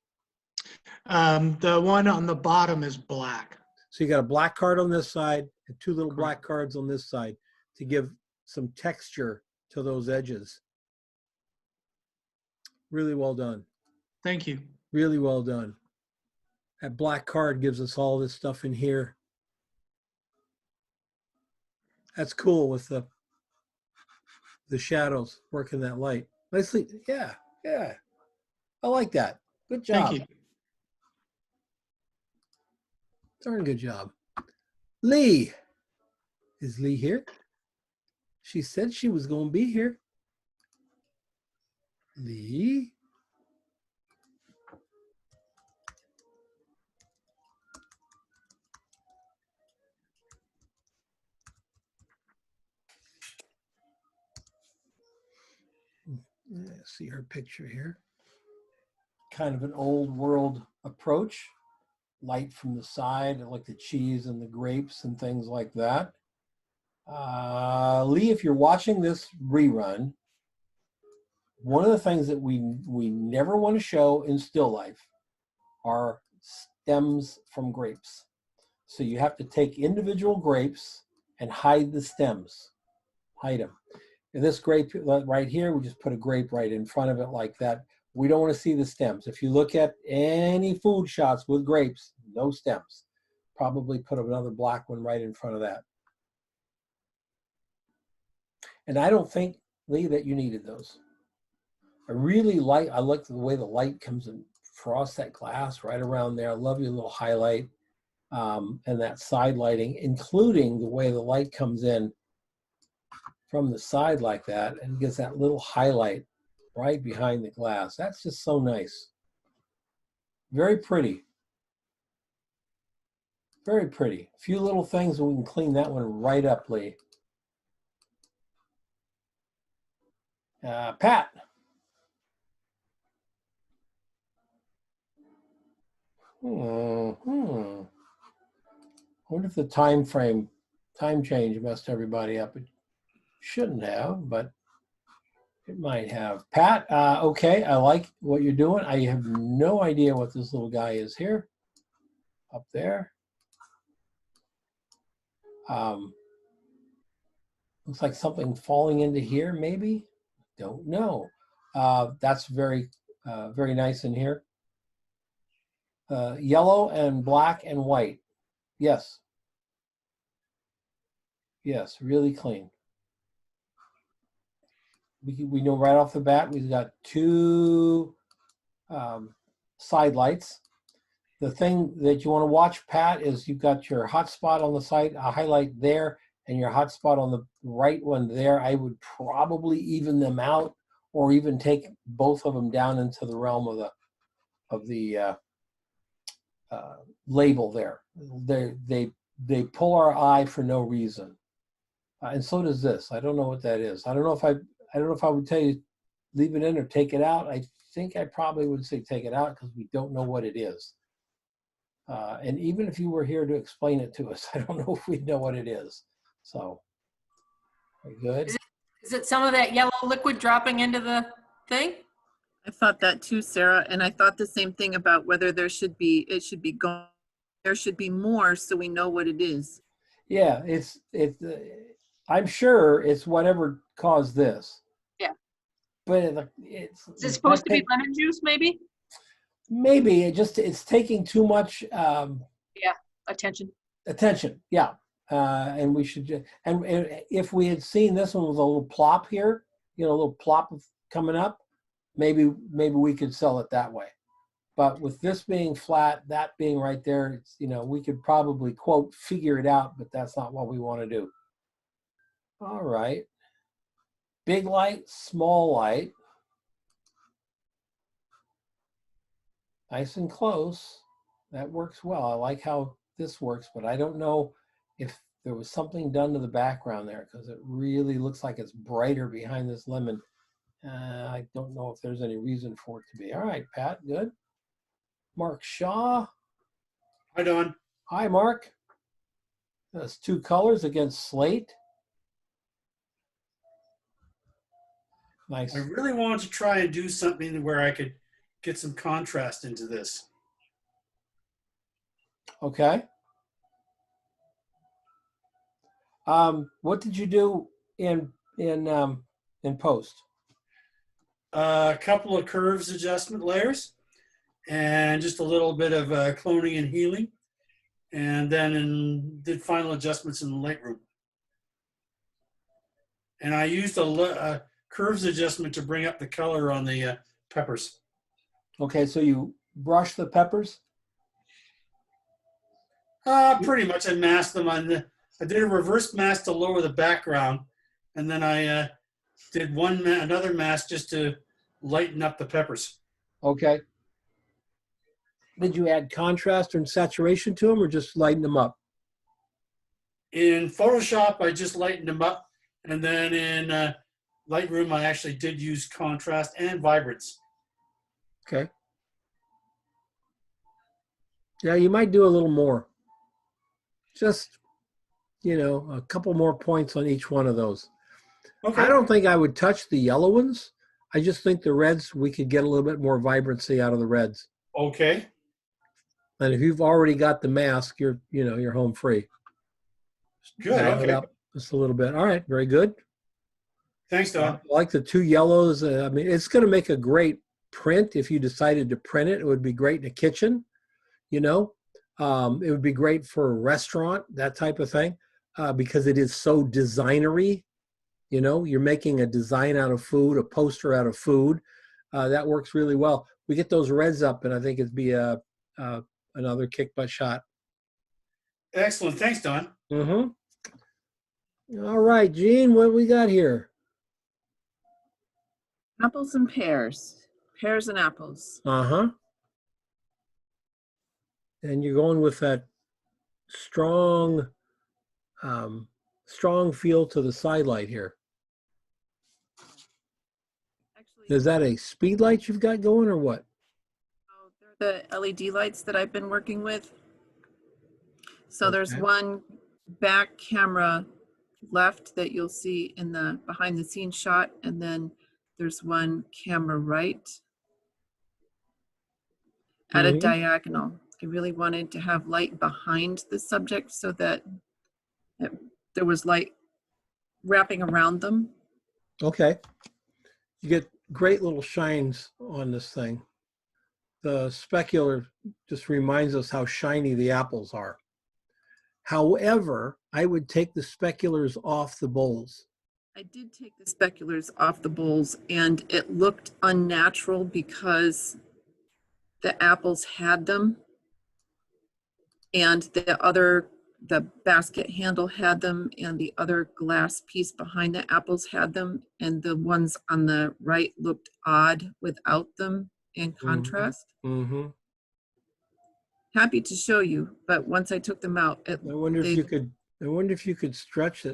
The one on the bottom is black. So you got a black card on this side and 2 little black cards on this side to give some texture to those edges. Really well done. Thank you. Really well done. That black card gives us all this stuff in here. That's cool with the shadows working that light. Nicely, yeah, yeah. I like that. Good job. Thank you. Darn good job. Lee. Is Lee here? She said she was going to be here. Lee? See her picture here. Kind of an old world approach. Light from the side, like the cheese and the grapes and things like that. Lee, if you're watching this rerun, one of the things that we never want to show in still life are stems from grapes. So you have to take individual grapes and hide the stems. Hide them. In this grape right here, we just put a grape right in front of it like that. We don't want to see the stems. If you look at any food shots with grapes, no stems. Probably put another black one right in front of that. And I don't think, Lee, that you needed those. I like the way the light comes across that glass right around there. I love your little highlight and that side lighting, including the way the light comes in from the side like that and gives that little highlight right behind the glass. That's just so nice. Very pretty. Very pretty. A few little things, and we can clean that one right up, Lee. Pat. I wonder if the time change messed everybody up. It shouldn't have, but it might have. Pat, okay, I like what you're doing. I have no idea what this little guy is here, up there. Looks like something falling into here, maybe. Don't know. That's very nice in here. Yellow and black and white. Yes. Yes, really clean. We know right off the bat we've got two side lights. The thing that you want to watch, Pat, is you've got your hotspot on the side, a highlight there, and your hotspot on the right one there. I would probably even them out, or even take both of them down into the realm of the label there. They pull our eye for no reason, and so does this. I don't know what that is. I don't know if I would tell you leave it in or take it out. I think I probably would say take it out because we don't know what it is. And even if you were here to explain it to us, I don't know if we know what it is. So, very good. Is it some of that yellow liquid dropping into the thing? I thought that too, Sarah, and I thought the same thing about whether there should be there should be more so we know what it is. Yeah, I'm sure it's whatever caused this. Yeah. But it's. Is it supposed to be lemon juice, maybe? Maybe it's taking too much. Yeah, attention. Attention, yeah. And we should just, and if we had seen this one with a little plop here, a little plop coming up, maybe we could sell it that way. But with this being flat, that being right there, it's, we could probably quote figure it out, but that's not what we want to do. All right. Big light, small light. Nice and close. That works well. I like how this works, but I don't know if there was something done to the background there because it really looks like it's brighter behind this lemon. I don't know if there's any reason for it to be. All right, Pat, good. Mark Shaw. Hi, Don. Hi, Mark. That's two colors against slate. Nice. I really wanted to try and do something where I could get some contrast into this. Okay. What did you do in post? A couple of curves adjustment layers and just a little bit of cloning and healing, and then did final adjustments in the Lightroom. And I used a curves adjustment to bring up the color on the peppers. Okay, so you brush the peppers? Pretty much. I masked them I did a reverse mask to lower the background, and then I did another mask just to lighten up the peppers. Okay. Did you add contrast and saturation to them, or just lighten them up? In Photoshop, I just lightened them up, and then in Lightroom, I actually did use contrast and vibrance. Okay. Yeah, you might do a little more. Just, a couple more points on each one of those. Okay. I don't think I would touch the yellow ones. I just think the reds, we could get a little bit more vibrancy out of the reds. Okay. And if you've already got the mask, you're home free. Good. Dial it Okay. up just a little bit. All right. Very good. Thanks, Don. I like the two yellows. I mean, it's going to make a great print if you decided to print it. It would be great in a kitchen, It would be great for a restaurant, that type of thing, because it is so designery. You're making a design out of food, a poster out of food. That works really well. We get those reds up, and I think it'd be another kick butt shot. Excellent. Thanks, Don. Mm-hmm. All right, Gene, what we got here? Apples and pears. Pears and apples. Uh-huh. And you're going with that strong feel to the side light here. Actually, Is that a speed light you've got going or what? they're the LED lights that I've been working with. So there's Okay. one back camera left that you'll see in the behind the scenes shot, and then there's one camera right at a Mhm. diagonal. I really wanted to have light behind the subject so that there was light wrapping around them. Okay. You get great little shines on this thing. The specular just reminds us how shiny the apples are. However, I would take the speculars off the bowls. I did take the speculars off the bowls, and it looked unnatural because the apples had them, and the basket handle had them, and the other glass piece behind the apples had them, and the ones on the right looked odd without them in contrast. Mm-hmm. Happy to show you, but once I took them out, I wonder if you could stretch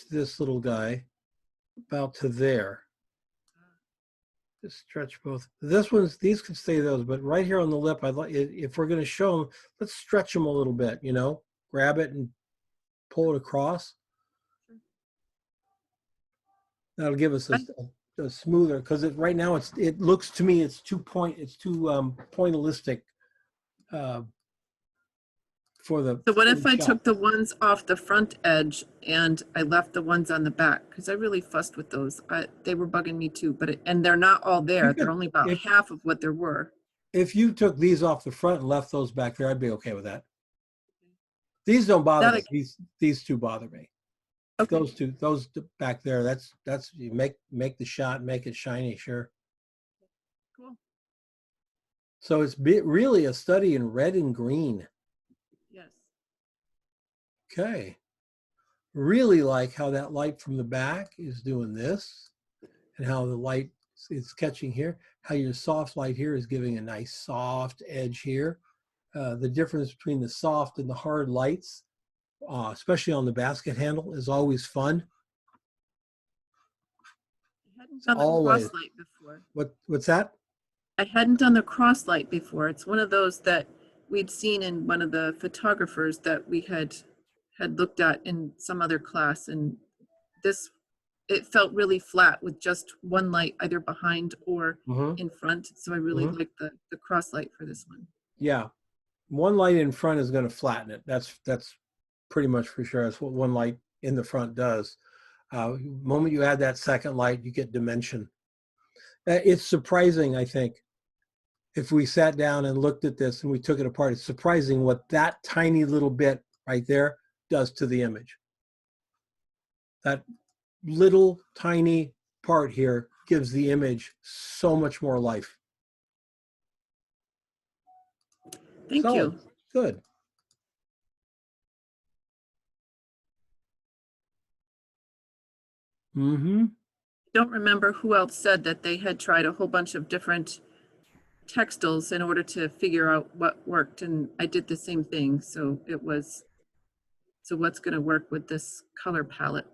this little guy about to there. Just stretch both. These could stay those, but right here on the lip, I'd like, if we're going to show them, let's stretch them a little bit, you know, grab it and pull it across. That'll give us a smoother, because right now it looks to me it's too pointillistic for the. So what if I shot. took the ones off the front edge and I left the ones on the back? Because I really fussed with those. They were bugging me too, and they're not all there. They're only about half of what there were. If you took these off the front and left those back there, I'd be okay with that. These don't bother me. These two bother me. Okay. Those back there, that's you make the shot, make it shiny, sure. Cool. So it's really a study in red and green. Yes. Okay. Really like how that light from the back is doing this, and how the light is catching here, how your soft light here is giving a nice soft edge here. The difference between the soft and the hard lights, especially on the basket handle, is always fun. I hadn't done the cross light before. What's that? I hadn't done the cross light before. It's one of those that we'd seen in one of the photographers that we had looked at in some other class, and it felt really flat with just one light either behind or in front. So I really like the cross light for this one. Yeah, one light in front is going to flatten it. That's pretty much for sure. That's what one light in the front does. The moment you add that second light, you get dimension. It's surprising, I think, if we sat down and looked at this and we took it apart, it's surprising what that tiny little bit right there does to the image. That little tiny part here gives the image so much more life. Thank you. Good. Mm-hmm. Don't remember who else said that they had tried a whole bunch of different textiles in order to figure out what worked, and I did the same thing. So what's going to work with this color palette?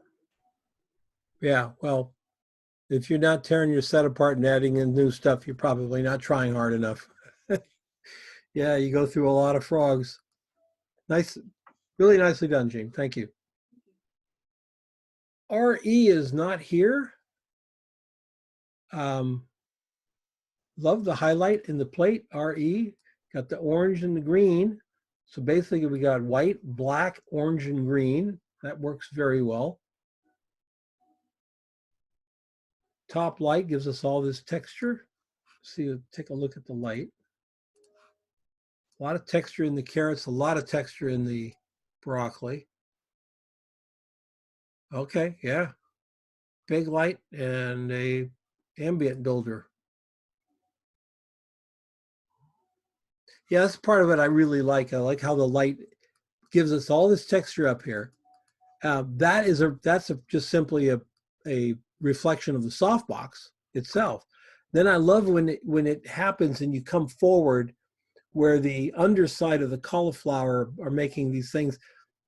Yeah, well, if you're not tearing your set apart and adding in new stuff, you're probably not trying hard enough. Yeah, you go through a lot of frogs. Nice, really nicely done, Jean. Thank you. RE is not here. Love the highlight in the plate, RE. Got the orange and the green. So basically we got white, black, orange, and green. That works very well. Top light gives us all this texture. See, take a look at the light. A lot of texture in the carrots, a lot of texture in the broccoli. Okay, yeah. Big light and a ambient builder. Yeah, that's part of it I really like. I like how the light gives us all this texture up here. That's just simply a reflection of the softbox itself. Then I love when it happens and you come forward where the underside of the cauliflower are making these things.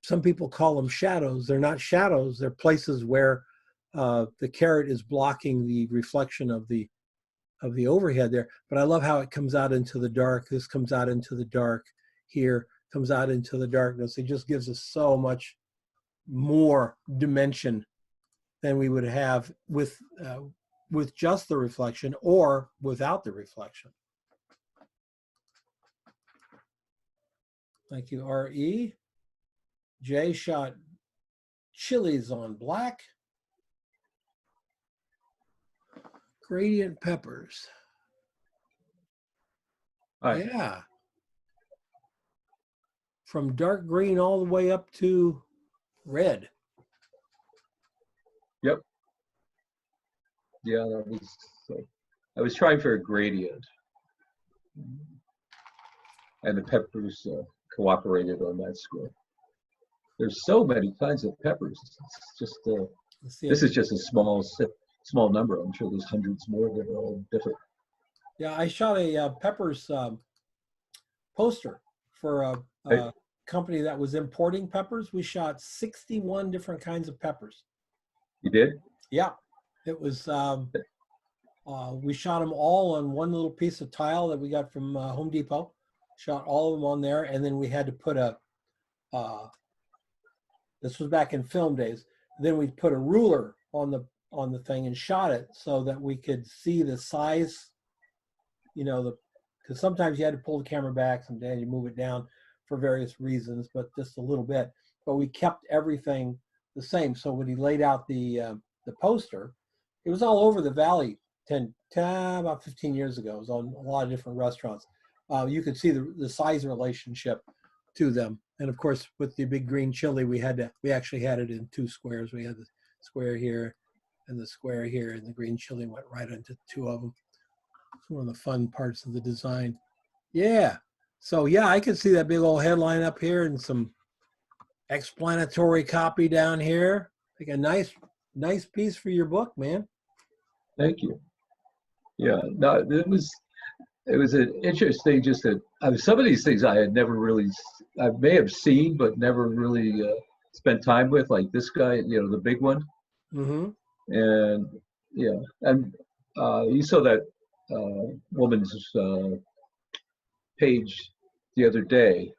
Some people call them shadows. They're not shadows. They're places where the carrot is blocking the reflection of the overhead there. But I love how it comes out into the dark. This comes out into the dark here, comes out into the darkness. It just gives us so much more dimension than we would have with just the reflection or without the reflection. Thank you, RE. Jay shot chilies on black. Gradient peppers. Hi. Yeah. from dark green all the way up to red. Yep. Yeah, that was. I was trying for a gradient, and the peppers cooperated on that score. There's so many kinds of peppers. It's just this is just a small number. I'm sure there's hundreds more that are all different. Yeah, I shot a peppers poster for a company that was importing peppers. We shot 61 different kinds of peppers. You did? Yeah, it was. We shot them all on one little piece of tile that we got from Home Depot. Shot all of them on there, and then we had to put a. This was back in film days. Then we put a ruler on the thing and shot it so that we could see the size. You know, because sometimes you had to pull the camera back, sometimes you move it down for various reasons, but just a little bit. But we kept everything the same. So when he laid out the poster, it was all over the valley about 15 years ago. It was on a lot of different restaurants. You could see the size relationship to them. And of course, with the big green chili, we actually had it in two squares. We had the square here and the square here, and the green chili went right into two of them. It's one of the fun parts of the design. Yeah. So yeah, I can see that big old headline up here and some explanatory copy down here. Like a nice piece for your book, man. Thank you. Yeah, no, it was an interesting, just that some of these things I had never really, I may have seen, but never really spent time with, like this guy, you know, the big one. Mm-hmm. And yeah, and you saw that woman's page the other day.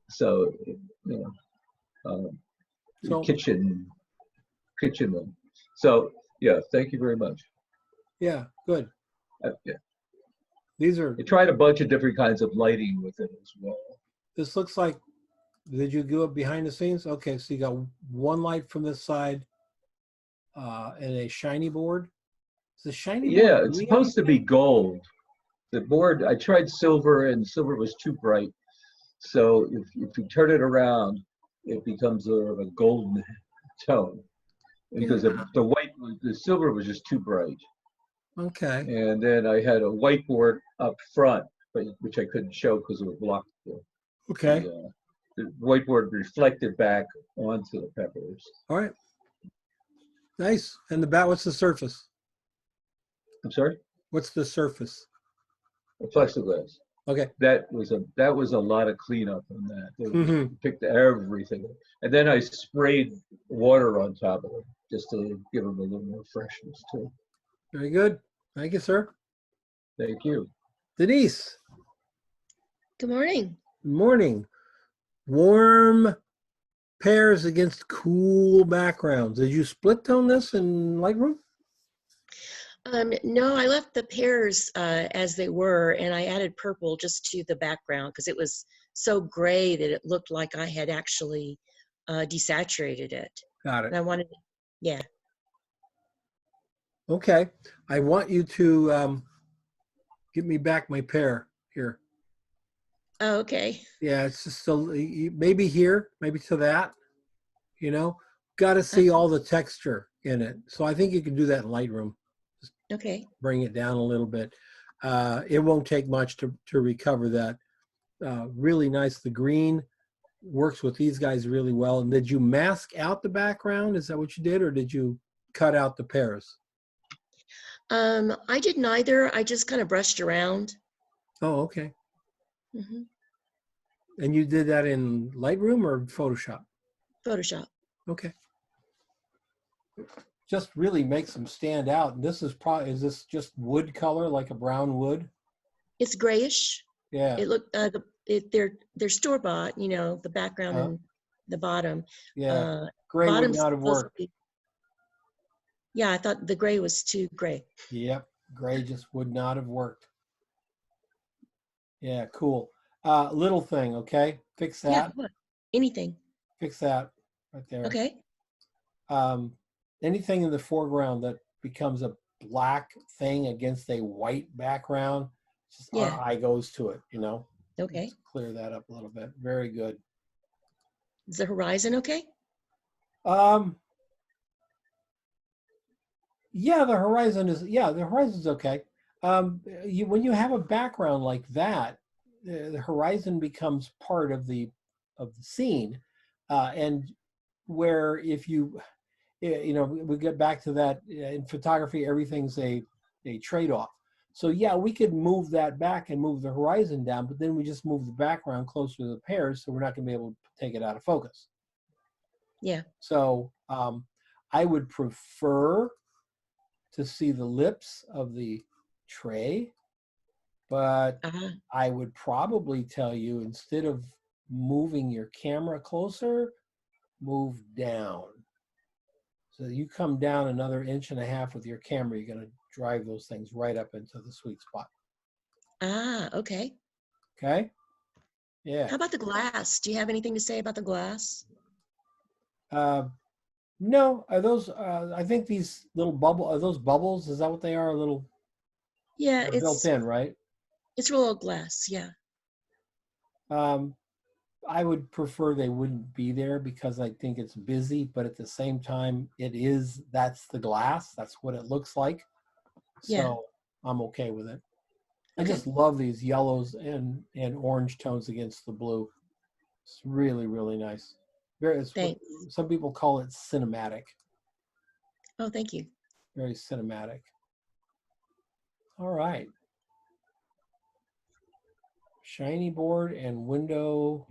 So, you know, So, kitchen. So yeah, thank you very much. Yeah, good. Yeah. These are. I tried a bunch of different kinds of lighting with it as well. This looks like. Did you do it behind the scenes? Okay, so you got one light from this side, and a shiny board. Is the shiny board? Yeah, it's supposed to be gold. The board, I tried silver, and silver was too bright. So if you turn it around, it becomes a golden tone, because the silver was just too bright. Okay. And then I had a whiteboard up front, which I couldn't show because it was blocked. Okay. The whiteboard reflected back onto the peppers. All right. Nice. And what's the surface? I'm sorry? What's the surface? Plexiglass. Okay. That was a lot of cleanup on that. Mm-hmm. Picked everything, and then I sprayed water on top of it just to give them a little more freshness too. Very good. Thank you, sir. Thank you, Denise. Good morning. Good morning. Warm pears against cool backgrounds. Did you split tone this in Lightroom? No, I left the pears as they were, and I added purple just to the background because it was so gray that it looked like I had actually desaturated it. Got it. And I wanted, yeah. Okay. I want you to give me back my pear here. Oh, okay. Yeah, it's just maybe here, maybe to that, you know, got to see all the texture in it. So I think you can do that in Lightroom. Just okay. Bring it down a little bit. It won't take much to recover that. Really nice. The green works with these guys really well. And did you mask out the background? Is that what you did? Or did you cut out the pears? I did neither. I just kind of brushed around. Oh, okay. Mm-hmm. And you did that in Lightroom or Photoshop? Photoshop. Okay. Just really makes them stand out. And this is this just wood color, like a brown wood? It's grayish. Yeah. It looked they're store bought. You know, the background and the bottom. Yeah. Gray would not have worked. Yeah, I thought the gray was too gray. Yep. Gray just would not have worked. Yeah, cool. Little thing, okay? Fix that. Yeah, what? Anything. Fix that right there. Okay. Anything in the foreground that becomes a black thing against a white background, just our eye goes to it, you know? Okay. Let's clear that up a little bit. Very good. Is the horizon okay? Yeah, the horizon's okay. When you have a background like that, the horizon becomes part of the scene, and where if you we get back to that in photography, everything's a trade-off. So yeah, we could move that back and move the horizon down, but then we just move the background closer to the pears, so we're not going to be able to take it out of focus. Yeah. So I would prefer to see the lips of the tray, but I would probably tell you, instead of moving your camera closer, move down. So you come down another 1.5 inches with your camera, you're going to drive those things right up into the sweet spot. Okay. Okay? Yeah. How about the glass? Do you have anything to say about the glass? No, are those, I think these little are those bubbles? Is that what they are? A little, Yeah, they're it's built in, right? It's real glass, yeah. I would prefer they wouldn't be there because I think it's busy, but at the same time, that's the glass. That's what it looks like. Yeah. So I'm okay with it. I Okay. just love these yellows and orange tones against the blue. It's really, really nice. Thanks. Some people call it cinematic. Oh, thank you. Very cinematic. All right. Shiny board and window.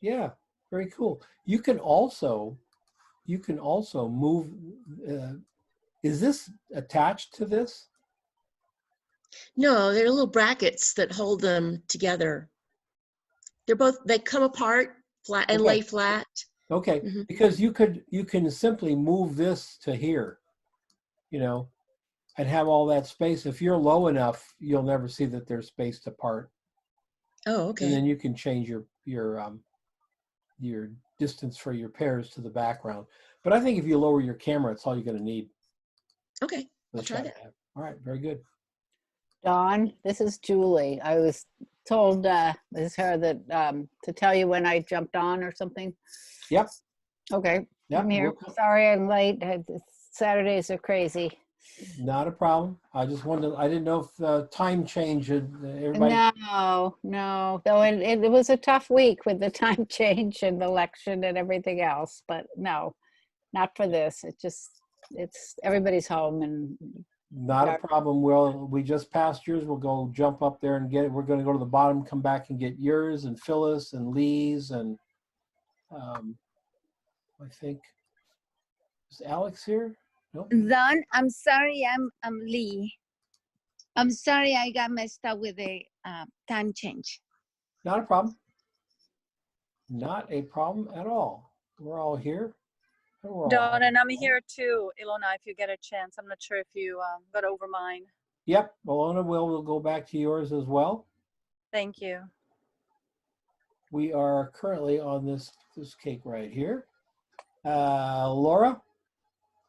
Yeah, very cool. You can also move. Is this attached to this? No, they're little brackets that hold them together. They come apart flat and lay flat. Okay, because you can simply move this to here, and have all that space. If you're low enough, you'll never see that there's spaced apart. Oh, okay. And then you can change your distance for your pears to the background. But I think if you lower your camera, it's all you're going to need. Okay, I'll try that. All right, very good. Dawn, this is Julie. I was told, this is her, that to tell you when I jumped on or something. Yep. Okay, Yep, I'm here. Sorry I'm late. Saturdays are crazy. Not a problem. I just wanted. I didn't know if the time change had everybody. No. Though it was a tough week with the time change and the election and everything else. But no, not for this. It's everybody's home and. Not a problem. We just passed yours. We'll go jump up there and get it. We're going to go to the bottom, come back and get yours and Phyllis and Lee's and I think is Alex here? Nope. Don, I'm sorry, I'm Lee. I'm sorry I got messed up with the time change. Not a problem. Not a problem at all. We're all here. Dawn, and I'm here too, Ilona, if you get a chance. I'm not sure if you got over mine. Yep, Ilona will go back to yours as well. Thank you. We are currently on this cake right here. Laura,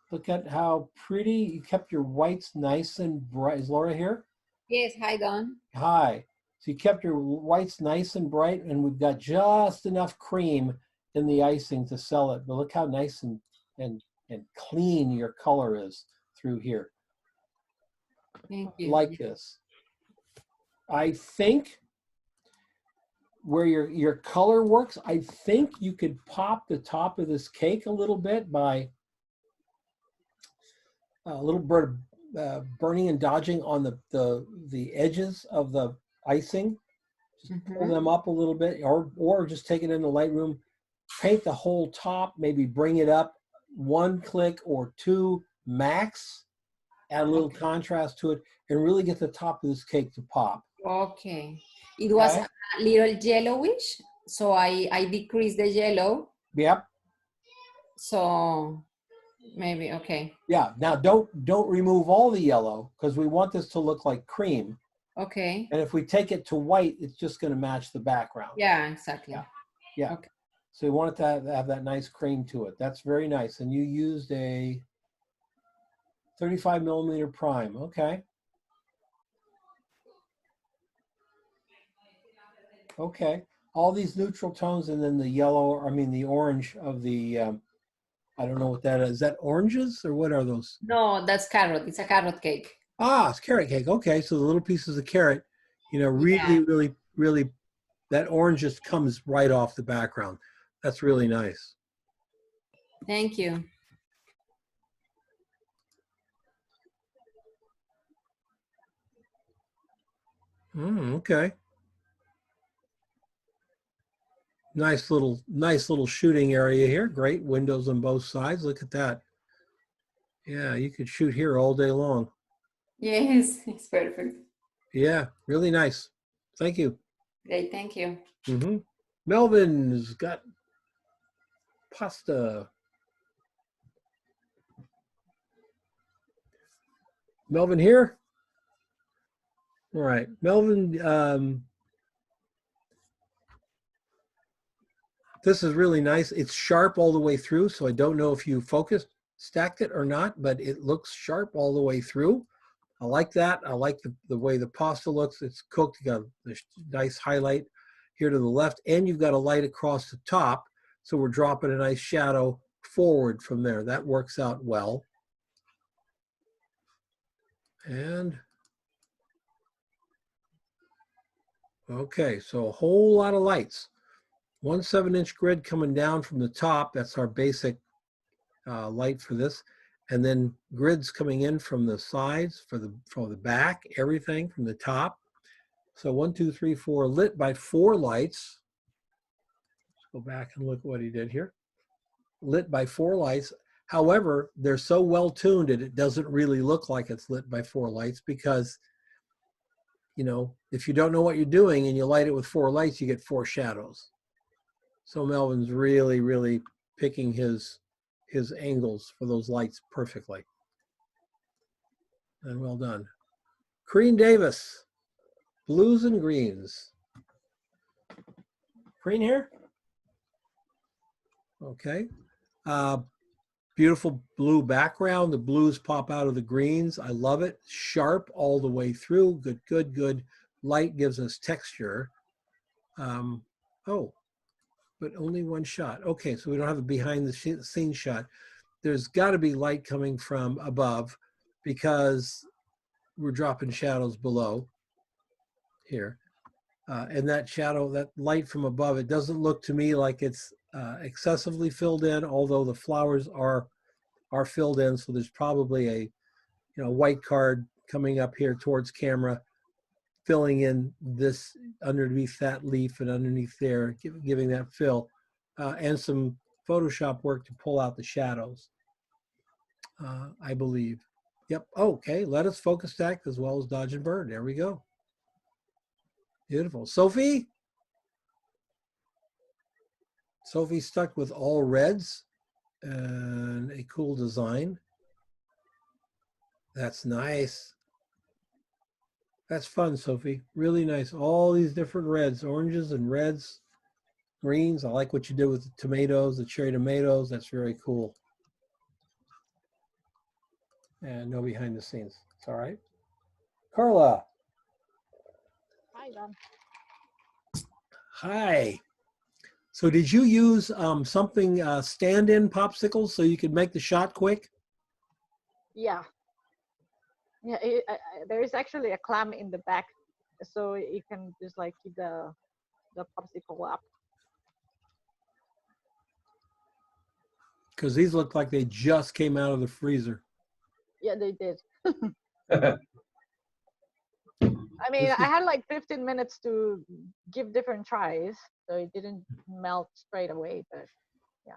look at how pretty you kept your whites nice and bright. Is Laura here? Yes, hi Don. Hi. So you kept your whites nice and bright, and we've got just enough cream in the icing to sell it. But look how nice and clean your color is through here. Thank you. Like this. I think where your color works, I think you could pop the top of this cake a little bit by a little bit of burning and dodging on the edges of the icing. Just pull them up a little bit, or just take it in the Lightroom, paint the whole top, maybe bring it up 1 click or 2 max, add a little contrast to it, and really get the top of this cake to pop. Okay. It was a little yellowish, so I decreased the yellow. Yep. So maybe, okay. Yeah, now don't remove all the yellow because we want this to look like cream. Okay. And if we take it to white, it's just going to match the background. Yeah, exactly. Yeah. Okay. So you want it to have that nice cream to it. That's very nice. And you used a 35mm prime. Okay. Okay. all these neutral tones and then the yellow, I mean the orange of the, I don't know what that is. Is that oranges or what are those? No, that's carrot. It's a carrot cake. Ah, it's carrot cake. Okay, so the little pieces of carrot, you know, really, Yeah. really, really, that orange just comes right off the background. That's really nice. Thank you. Okay. Nice little shooting area here. Great windows on both sides. Look at that. Yeah, you could shoot here all day long. Yes, it's perfect. Yeah, really nice. Thank you. Great, thank you. Melvin's got pasta. Melvin here? All right. Melvin, this is really nice. It's sharp all the way through, so I don't know if you stacked it or not, but it looks sharp all the way through. I like that. I like the way the pasta looks. It's cooked. You got this nice highlight here to the left, and you've got a light across the top, so we're dropping a nice shadow forward from there. That works out well. And okay, so a whole lot of lights. 1 7-inch grid coming down from the top. That's our basic light for this. And then grids coming in from the sides, from the back, everything from the top. So 1, 2, 3, 4, lit by 4 lights. Let's go back and look at what he did here. Lit by 4 lights. However, they're so well tuned that it doesn't really look like it's lit by 4 lights because, you know, if you don't know what you're doing and you light it with 4 lights, you get 4 shadows. So Melvin's really, really picking his angles for those lights perfectly. And well done. Crean Davis, blues and greens. Crean here? Okay. Beautiful blue background. The blues pop out of the greens. I love it. Sharp all the way through. Good, good, good. Light gives us texture. Oh, but only 1 shot. Okay, so we don't have a behind the scenes shot. There's got to be light coming from above because we're dropping shadows below here. And that shadow, that light from above, it doesn't look to me like it's excessively filled in, although the flowers are filled in. So there's probably a white card coming up here towards camera, filling in this underneath that leaf and underneath there, giving that fill, and some Photoshop work to pull out the shadows, I believe. Yep. Okay. Let us focus stack as well as dodge and burn. There we go. Beautiful. Sophie? Sophie stuck with all reds and a cool design. That's nice. That's fun, Sophie. Really nice. All these different reds, oranges and reds, greens. I like what you did with the tomatoes, the cherry tomatoes. That's very cool. And no behind the scenes. It's all right. Carla. Hi, Don. Hi. So did you use something stand-in popsicles so you could make the shot quick? Yeah. Yeah, there is actually a clamp in the back, so you can just like keep the popsicle up. Because these look like they just came out of the freezer. Yeah, they did. I mean, I had like 15 minutes to give different tries, so it didn't melt straight away, but yeah.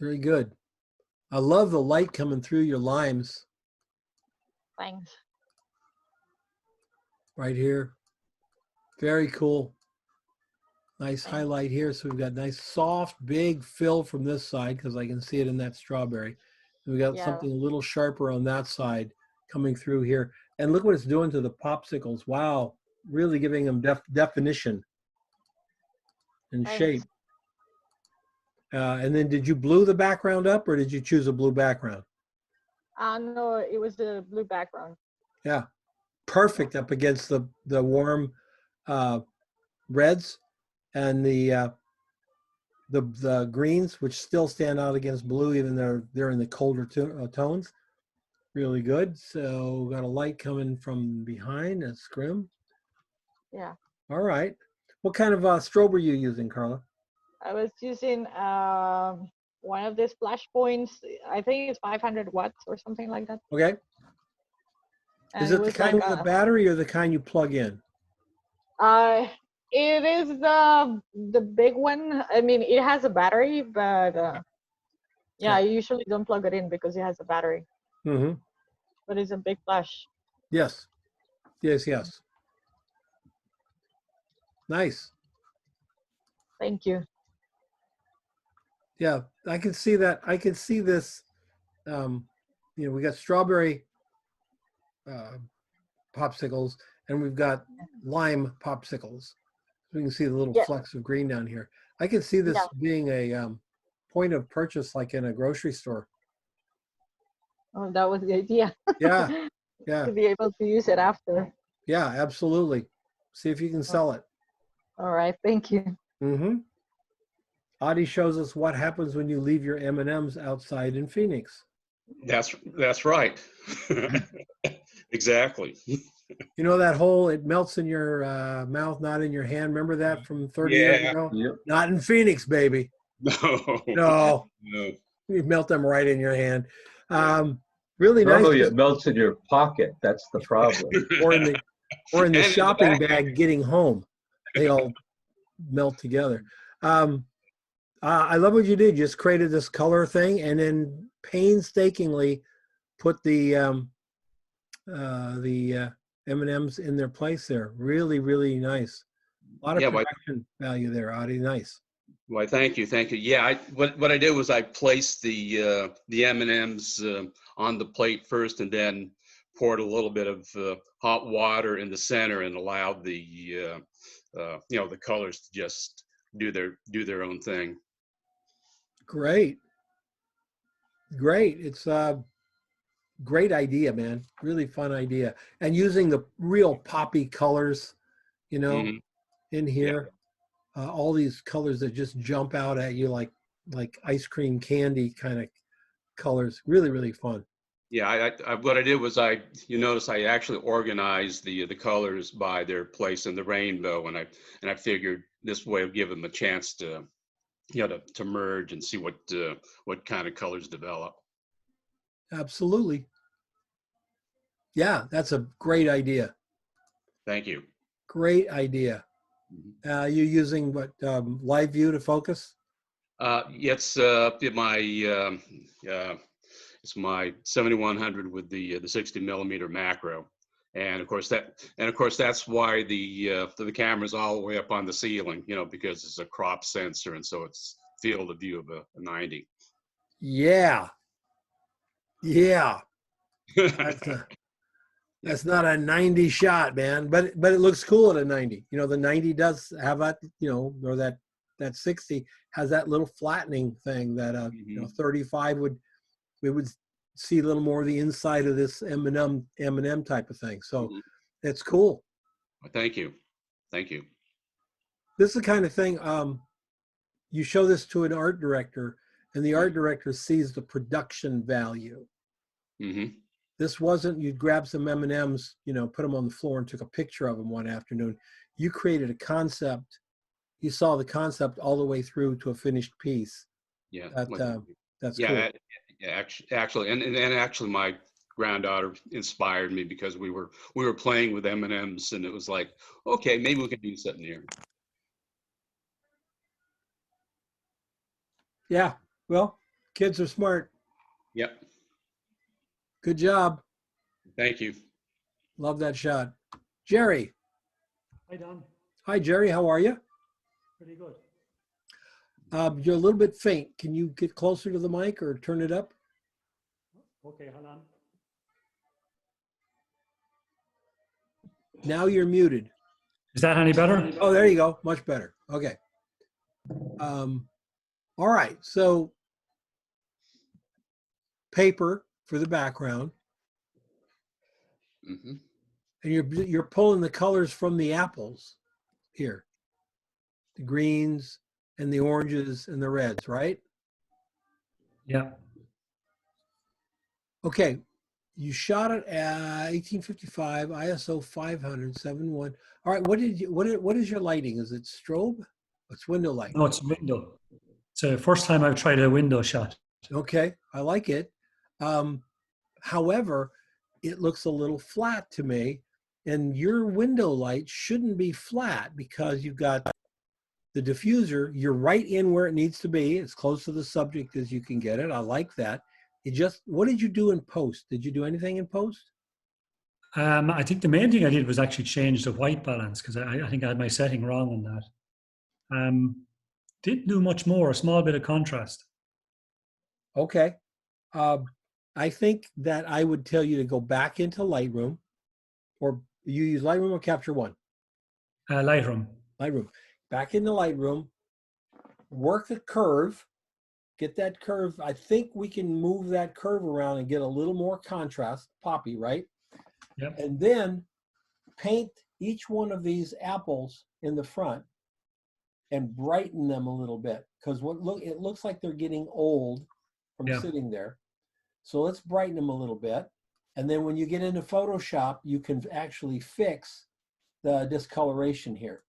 Very good. I love the light coming through your limes Thanks. right here. Very cool. Nice highlight here. So we've got nice soft, big fill from this side because I can see it in that strawberry. And we got something a little sharper on that side coming through here. And look what it's doing to the popsicles. Wow. Really giving them definition and shape. And then did you blue the background up or did you choose a blue background? No, it was the blue background. Yeah. Perfect up against the warm reds and the greens, which still stand out against blue, even though they're in the colder tones. Really good. So got a light coming from behind, a scrim. Yeah. All right. What kind of strobe are you using, Carla? I was using one of the splash points. I think it's 500 watts or something like that. Okay. And Is it the kind with a battery or the kind you plug in? It is the big one. I mean, it has a battery, but yeah, I usually don't plug it in because it has a battery. Mm-hmm. But it's a big flash. Yes. Yes, yes. Nice. Thank you. Yeah, I can see that. I can see this. We got strawberry popsicles, and we've got lime popsicles. We can see the little flecks of green down here. I can see this being a point of purchase, like in a grocery store. Oh, that was the idea. Yeah, yeah. To be able to use it after. Yeah, absolutely. See if you can sell it. All right, thank you. Mm-hmm. Adi shows us what happens when you leave your M&Ms outside in Phoenix. That's right. Exactly. You know that whole, it melts in your mouth, not in your hand. Remember that from 30 years ago? Yep. Not in Phoenix, baby. No. No. No. You melt them right in your hand. Really Normally nice. it melts in your pocket. That's the problem. Or in the And in the shopping back. bag getting home. They all melt together. I love what you did. You just created this color thing and then painstakingly put the M&Ms in their place there. Really, really nice. A lot of production value there, Adi. Nice. Why, thank you. Yeah, what I did was I placed the M&Ms on the plate first, and then poured a little bit of hot water in the center and allowed the the colors to just do their own thing. Great. It's a great idea, man. Really fun idea. And using the real poppy colors, in here. All these colors that just jump out at you like ice cream candy kind of colors. Really, really fun. Yeah, what I did was you notice I actually organized the colors by their place in the rainbow, and I figured this way would give them a chance to to merge and see what kind of colors develop. Absolutely. Yeah, that's a great idea. Thank you. Great idea. You're using what, live view to focus? It's my 7100 with the 60 millimeter macro, and of course that's why the camera's all the way up on the ceiling, because it's a crop sensor, and so it's field of view of a 90. Yeah. That's not a 90 shot, man, but it looks cool at a 90. The 90 does have that, or that 60 has that little flattening thing that 35 we would see a little more of the inside of this M&M type of thing. So it's cool. Thank you. This is the kind of thing you show this to an art director, and the art director sees the production value. This wasn't, you grab some M&Ms, put them on the floor and took a picture of them one afternoon. You created a concept. You saw the concept all the way through to a finished piece. Yeah. That's cool. Yeah, actually, and actually my granddaughter inspired me, because we were playing with M&Ms, and it was like, okay, maybe we can do something here. Yeah. Well, kids are smart. Yep. Good job. Thank you. Love that shot. Jerry. Hi, Don. Hi, Jerry. How are you? Pretty good. You're a little bit faint. Can you get closer to the mic or turn it up? Okay, hold on. Now you're muted. Is that any better? Oh, there you go. Much better. Okay. All right. So paper for the background. And you're pulling the colors from the apples here. the greens, and the oranges and the reds, right? Yeah. Okay, you shot it at 1855 ISO 500 7.1. All right, what is your lighting? Is it strobe? It's window light. No, it's a window. It's the first time I've tried a window shot. Okay, I like it. However, it looks a little flat to me, and your window light shouldn't be flat because you've got the diffuser. You're right in where it needs to be, as close to the subject as you can get it. I like that. What did you do in post? Did you do anything in post? I think the main thing I did was actually change the white balance because I think I had my setting wrong on that. Didn't do much more, a small bit of contrast. Okay. I think that I would tell you to go back into Lightroom, or you use Lightroom or Capture One? Lightroom. Lightroom. Back into Lightroom, work a curve, get that curve. I think we can move that curve around and get a little more contrast, poppy, right? Yep. And then paint each one of these apples in the front and brighten them a little bit, because it looks like they're getting old from sitting there. So let's brighten them a little bit. And then when you get into Photoshop, you can actually fix the discoloration here.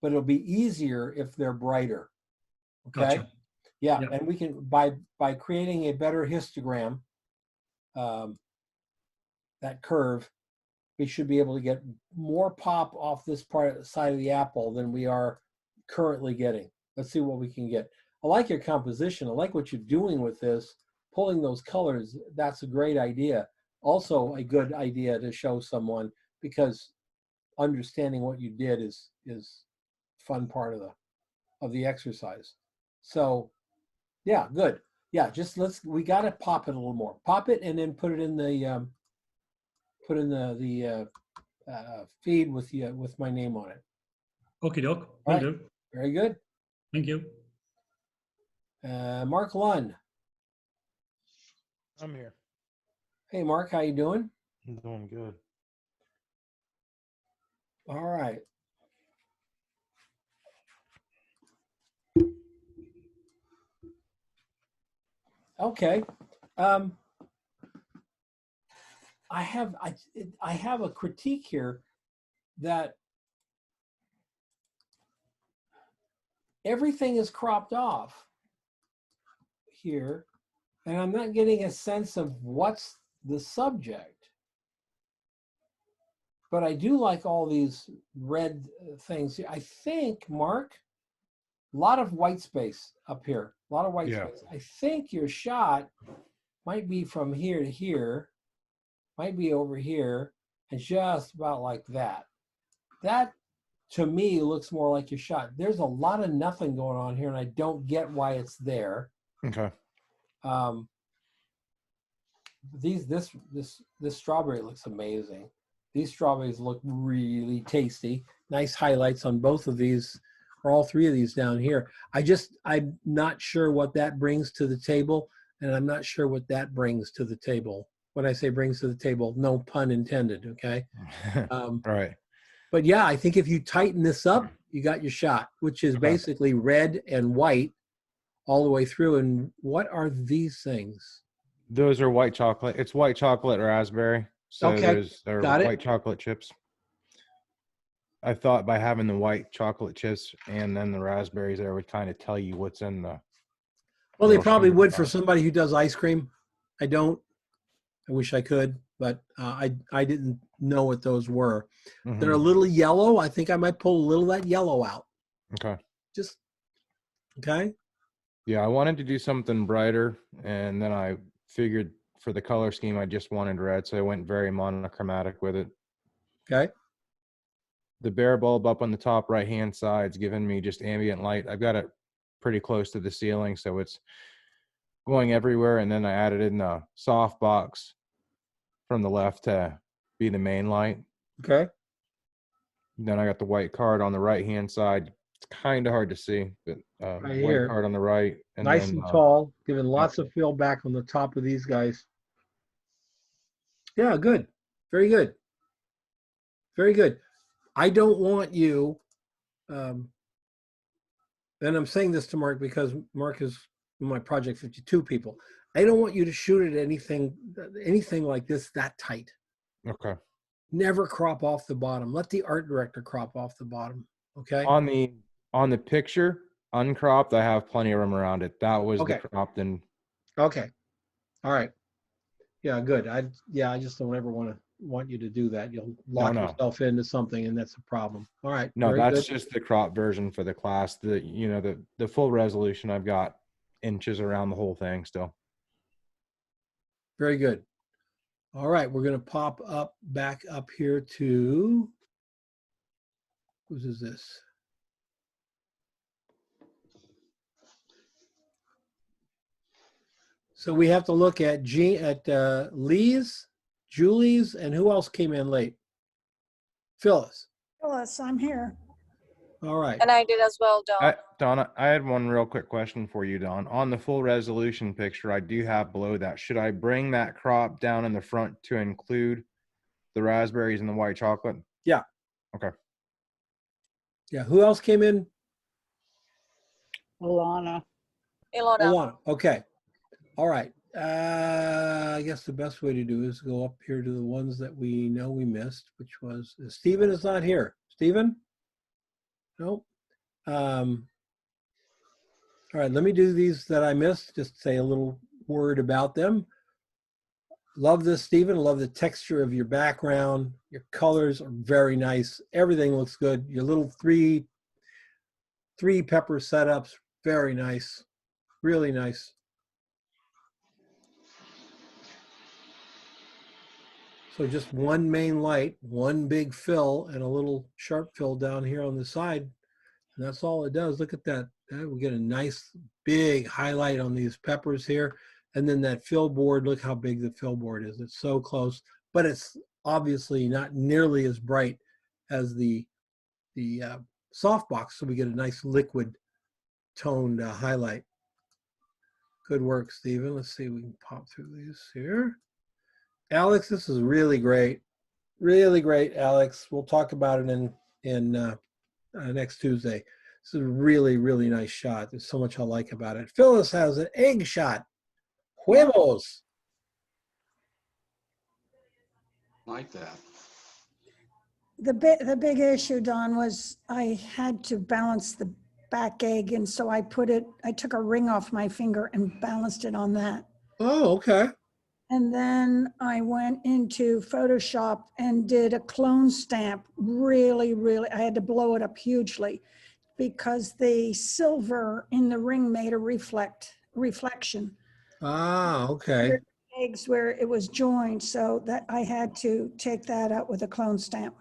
But it'll be easier if they're brighter. Okay? Gotcha. Yeah, and we can, by creating a better histogram, that curve, we should be able to get more pop off this side of the apple than we are currently getting. Let's see what we can get. I like your composition. I like what you're doing with this. Pulling those colors, that's a great idea. Also a good idea to show someone, because understanding what you did is fun part of the exercise. So yeah, good. Yeah, just we got to pop it a little more. Pop it and then put it in the feed with my name on it. Okie doke. All right. Will do. Very good. Thank you. Mark Lund. I'm here. Hey, Mark, how you doing? I'm doing good. All right. Okay. I have a critique here that everything is cropped off here, and I'm not getting a sense of what's the subject. But I do like all these red things. I think, Mark, a lot of white space up here. A lot of white space. I think your shot might be from here to here, might be over here, and just about like that. That, to me, looks more like your shot. There's a lot of nothing going on here, and I don't get why it's there. Okay. This strawberry looks amazing. These strawberries look really tasty. Nice highlights on both of these, or all three of these down here. I'm not sure what that brings to the table, and I'm not sure what that brings to the table. When I say brings to the table, no pun intended, okay? Right. But yeah, I think if you tighten this up, you got your shot, which is basically red and white all the way through. And what are these things? Those are white chocolate. It's white chocolate raspberry. So Okay, they're got it. white chocolate chips. I thought by having the white chocolate chips and then the raspberries there would kind of tell you what's in the. Well, they probably would for somebody who does ice cream. I don't. I wish I could, but I didn't know what those were. Mm-hmm. They're a little yellow. I think I might pull a little of that yellow out. Okay. Just, okay. Yeah, I wanted to do something brighter, and then I figured for the color scheme, I just wanted red, so I went very monochromatic with it. Okay. The bare bulb up on the top right-hand side is giving me just ambient light. I've got it pretty close to the ceiling, so it's going everywhere, and then I added in a softbox from the left to be the main light. Okay. Then I got the white card on the right-hand side. It's kind of hard to see, but Right white here. card on the right. And Nice then, and tall, giving lots of fill back on the top of these guys. Yeah, good. Very good. Very good. I don't want you and I'm saying this to Mark because Mark is my Project 52 people. I don't want you to shoot at anything like this that tight. Okay. Never crop off the bottom. Let the art director crop off the bottom. Okay. On the picture, uncropped, I have plenty of room around it. That was the Okay. cropped and Okay. All right. Yeah, good. I just don't ever want you to do that. You'll lock no. yourself into something, and that's a problem. All right. No, very that's good. just the crop version for the class. The full resolution, I've got inches around the whole thing still. Very good. All right, we're going to pop up back up here to, whose is this? So we have to look at Lee's, Julie's, and who else came in late? Phyllis. Phyllis, I'm here. All right. And I did as well, Dawn. Donna, I had one real quick question for you, Dawn. On the full resolution picture, I do have below that. Should I bring that crop down in the front to include the raspberries and the white chocolate? Yeah. Okay. Yeah. Who else came in? Ilana. Ilana. Okay. All right. I guess the best way to do is go up here to the ones that we know we missed, which was Stephen is not here. Stephen? Nope. All right, let me do these that I missed, just say a little word about them. Love this, Stephen. Love the texture of your background. Your colors are very nice. Everything looks good. Your little three pepper setups, very nice. Really nice. So just one main light, one big fill, and a little sharp fill down here on the side. And that's all it does. Look at that. We get a nice big highlight on these peppers here. And then that fill board, look how big the fill board is. It's so close, but it's obviously not nearly as bright as the softbox. So we get a nice liquid toned highlight. Good work, Stephen. Let's see if we can pop through these here. Alex, this is really great. Really great, Alex. We'll talk about it in next Tuesday. This is a really, really nice shot. There's so much I like about it. Phyllis has an egg shot. Huevos. Like that. The big issue, Don, was I had to balance the back egg, and so I took a ring off my finger and balanced it on that. Oh, okay. And then I went into Photoshop and did a clone stamp. Really, I had to blow it up hugely because the silver in the ring made a reflection. Ah, okay. Eggs where it was joined, so that I had to take that out with a clone stamp.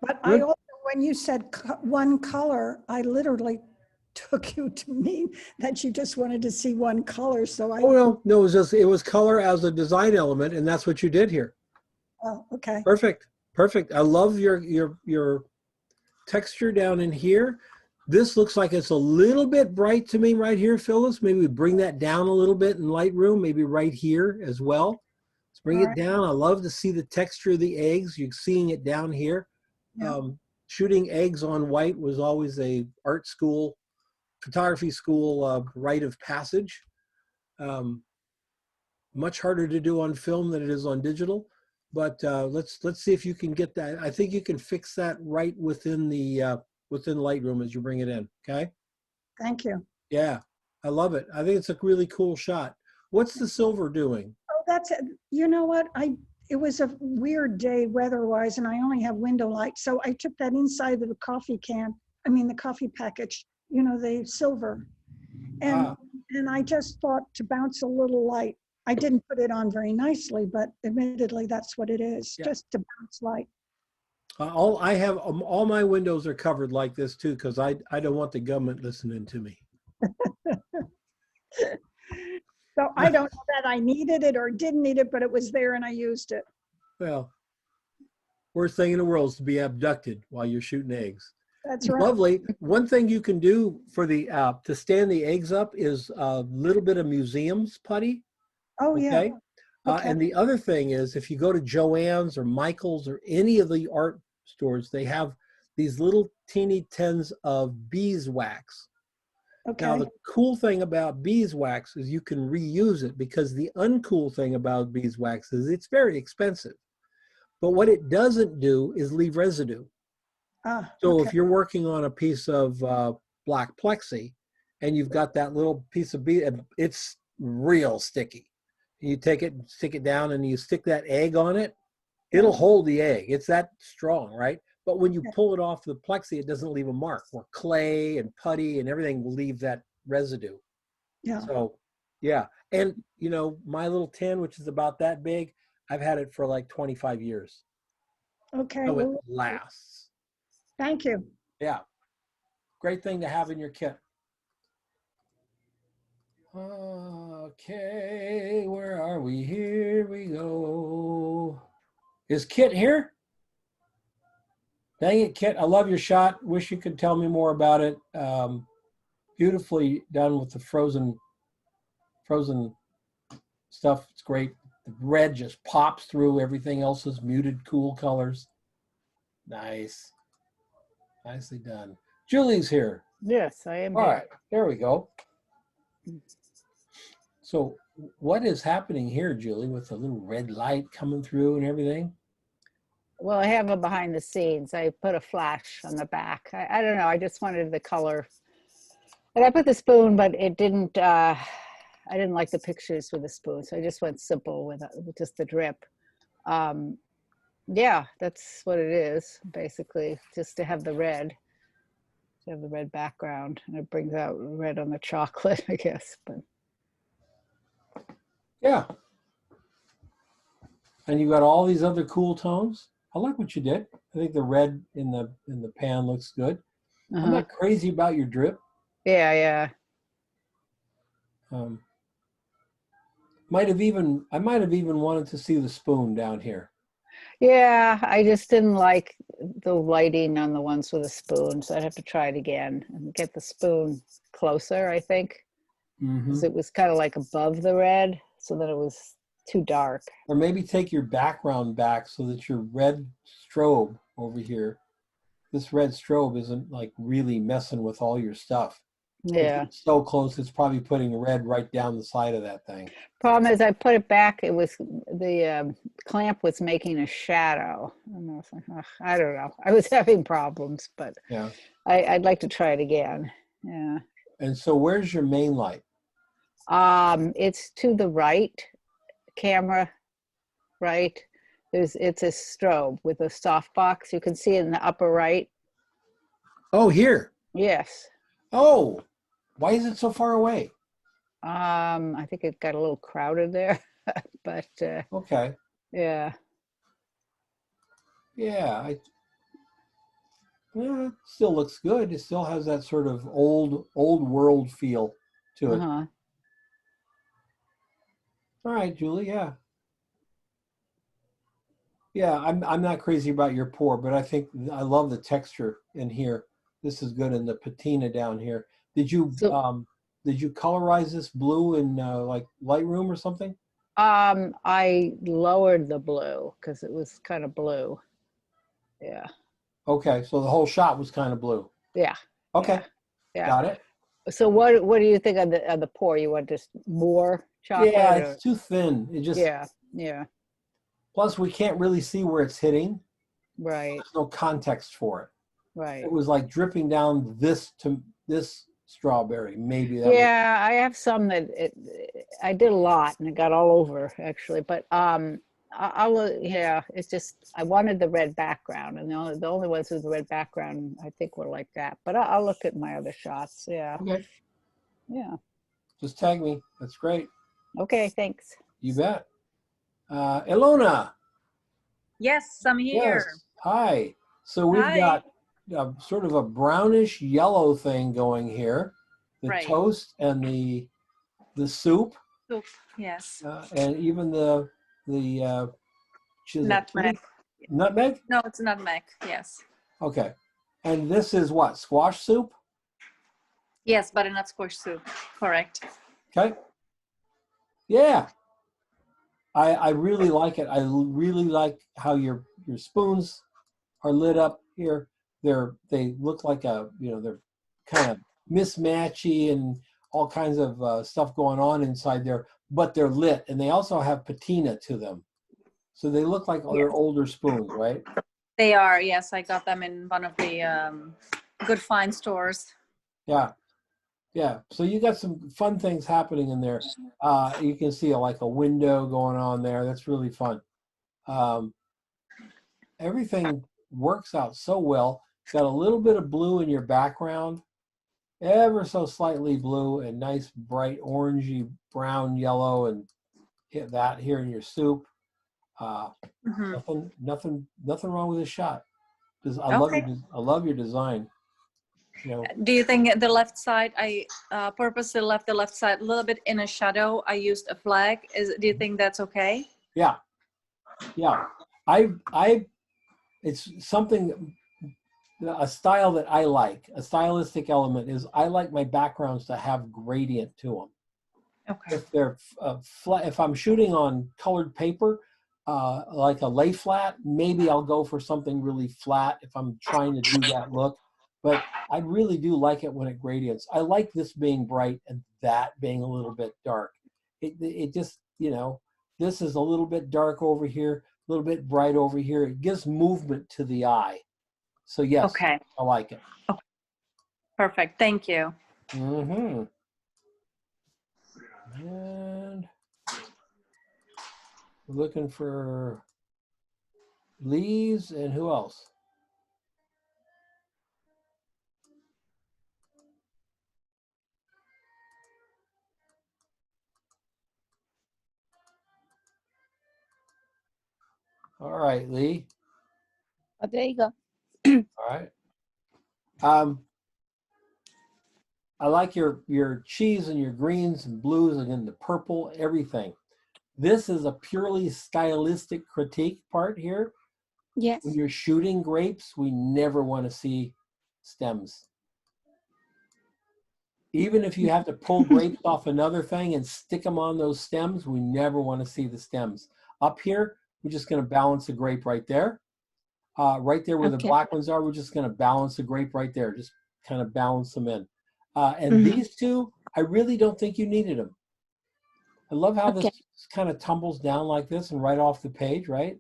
But I also, when you said one color, I literally took you to mean that you just wanted to see one color. So no, it was color as a design element, and that's what you did here. Oh, okay. Perfect. I love your texture down in here. This looks like it's a little bit bright to me right here, Phyllis. Maybe we bring that down a little bit in Lightroom, maybe right here as well. Let's bring it down. I love to see the texture of the eggs. You're seeing it down here. Yeah. Shooting eggs on white was always a photography school rite of passage. Much harder to do on film than it is on digital, but let's see if you can get that. I think you can fix that right within Lightroom as you bring it in. Okay. Thank you. Yeah, I love it. I think it's a really cool shot. What's the silver doing? Oh, that's it. You know what? It was a weird day weather-wise, and I only have window light, so I took that inside of the coffee package. You know, the silver. And I just thought to bounce a little light. I didn't put it on very nicely, but admittedly, that's what it is, just to bounce light. All my windows are covered like this too, because I don't want the government listening to me. So I don't know that I needed it or didn't need it, but it was there and I used it. Well, worst thing in the world is to be abducted while you're shooting eggs. That's right. Lovely. One thing you can do for the to stand the eggs up is a little bit of museum's putty. Oh, yeah. Okay. And the other thing is, if you go to Joann's or Michael's or any of the art stores, they have these little teeny tins of beeswax. Now, Okay. the cool thing about beeswax is you can reuse it, because the uncool thing about beeswax is it's very expensive. But what it doesn't do is leave residue. Ah, So okay. if you're working on a piece of black plexi and you've got that little piece of bead, it's real sticky. You take it and stick it down and you stick that egg on it, it'll hold the egg. It's that strong, right? But when you pull it off the plexi, it doesn't leave a mark, where clay and putty and everything will leave that residue. Yeah. So, yeah. And, you know, my little tin, which is about that big, I've had it for like 25 years. Okay. So it Well, lasts. thank you. Yeah. Great thing to have in your kit. Okay, where are we? Here we go. Is Kit here? Dang it, Kit. I love your shot. Wish you could tell me more about it. Beautifully done with the frozen stuff. It's great. The red just pops through everything else's muted, cool colors. Nice. Nicely done. Julie's here. Yes, I am All here. right, there we go. So what is happening here, Julie, with the little red light coming through and everything? Well, I have a behind the scenes. I put a flash on the back. I don't know. I just wanted the color. And I put the spoon, but it didn't, I didn't like the pictures with the spoon. So I just went simple with just the drip. Yeah, that's what it is, basically, just to have the red. To have the red background. And it brings out red on the chocolate, I guess. But Yeah. And you got all these other cool tones. I like what you did. I think the red in the pan looks good. I'm not crazy about your drip. Yeah, yeah. I might have even wanted to see the spoon down here. Yeah, I just didn't like the lighting on the ones with a spoon, so I'd have to try it again and get the spoon closer, I think, because it was kind of like above the red, so that it was too dark. Or maybe take your background back so that your red strobe over here, this red strobe isn't like really messing with all your stuff. Yeah. It's so close, it's probably putting red right down the side of that thing. Problem is, I put it back. It was the clamp was making a shadow. And I was like, ugh, I don't know. I was having problems, but Yeah. I'd like to try it again. Yeah. And so, where's your main light? It's to the right, camera, right. It's a strobe with a softbox. You can see it in the upper right. Oh, here. Yes. Oh, why is it so far away? I think it got a little crowded there, but okay. Yeah. Yeah, yeah, it still looks good. It still has that sort of old world feel to it. Uh-huh. All right, Julie. Yeah. Yeah, I'm not crazy about your pour, but I think I love the texture in here. This is good, in the patina down here. Did you colorize this blue in like Lightroom or something? I lowered the blue because it was kind of blue. Yeah. Okay, so the whole shot was kind of blue. Yeah. Okay. Yeah. Got it. So what do you think of the pour? You want just more chocolate? Yeah, or? it's too thin. It just Yeah. Plus, we can't really see where it's hitting. Right. There's no context for it. Right. It was like dripping down this strawberry. Maybe that. Yeah, I have some that I did a lot and it got all over actually, but it's just I wanted the red background, and the only ones with the red background I think were like that. But I'll look at my other shots. Yeah. Okay. Yeah. Just tag me. That's great. Okay. Thanks. You bet. Ilona. Yes, I'm here. Yes. Hi. So we've got sort of a brownish yellow thing going here. The Right. toast and the soup. Soup, yes. And even the Nutmeg. Nutmeg? No, it's nutmeg, yes. Okay. And this is what? Squash soup? Yes, butternut squash soup, correct. Okay. Yeah. I really like it. I really like how your spoons are lit up here. they look like they're kind of mismatchy and all kinds of stuff going on inside there, but they're lit, and they also have patina to them. So they look like they're older spoons, right? They are, yes. I got them in one of the Good Find stores. Yeah. Yeah. So you got some fun things happening in there. You can see like a window going on there. That's really fun. Everything works out so well. Got a little bit of blue in your background, ever so slightly blue, and nice bright orangey brown yellow, and hit that here in your soup. Nothing wrong with this shot. I love your design. You know, Do you think the left side, I purposely left the left side a little bit in a shadow? I used a flag. Do you think that's okay? yeah. It's something, a style that I like. A stylistic element is I like my backgrounds to have gradient to them. Okay. If they're flat, if I'm shooting on colored paper, like a lay flat, maybe I'll go for something really flat if I'm trying to do that look. But I really do like it when it gradients. I like this being bright and that being a little bit dark. It just, this is a little bit dark over here, a little bit bright over here. It gives movement to the eye. So yes, Okay. I like it. Okay. Perfect. Thank you. Mm-hmm. And we're looking for Lee's and who else? All right, Lee. Oh, there you go. All right. I like your cheese and your greens and blues and then the purple, everything. This is a purely stylistic critique part here. Yes. When you're shooting grapes, we never want to see stems. Even if you have to pull grapes off another thing and stick them on those stems, we never want to see the stems. Up here, we're just going to balance the grape right there. Right there where the black ones are, we're just going to balance the grape right there. Just kind of balance them in. And these two, I really don't think you needed them. I love how this kind of tumbles down like this and right off the page, right?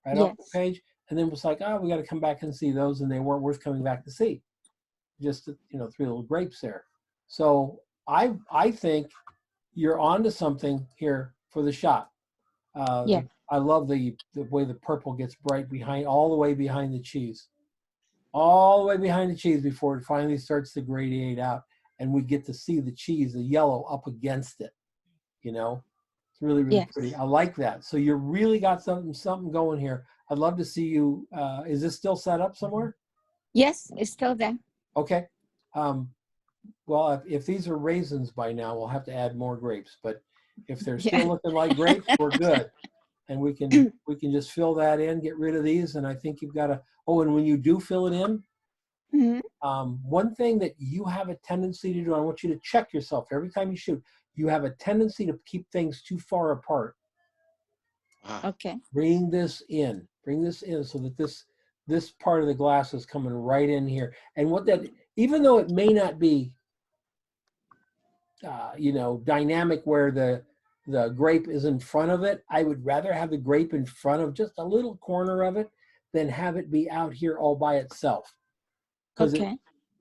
Right off the page. And then it was like, oh, we got to come back and see those, and they weren't worth coming back to see. Just, 3 little grapes there. So I think you're onto something here for the shot. I love the way the purple gets bright behind, all the way behind the cheese. All the way behind the cheese before it finally starts to gradiate out. And we get to see the cheese, the yellow up against it. It's really, really pretty. I like that. So you really got something going here. I'd love to see you. Is this still set up somewhere? Yes, it's still there. Okay. Well, if these are raisins by now, we'll have to add more grapes. But if they're still looking like grapes, we're good. And we can just fill that in, get rid of these. And I think you've got to. Oh, and when you do fill it in, one thing that you have a tendency to do, I want you to check yourself every time you shoot. You have a tendency to keep things too far apart. Okay. Bring this in so that this part of the glass is coming right in here. And what that, even though it may not be, dynamic where the grape is in front of it, I would rather have the grape in front of just a little corner of it than have it be out here all by itself. Because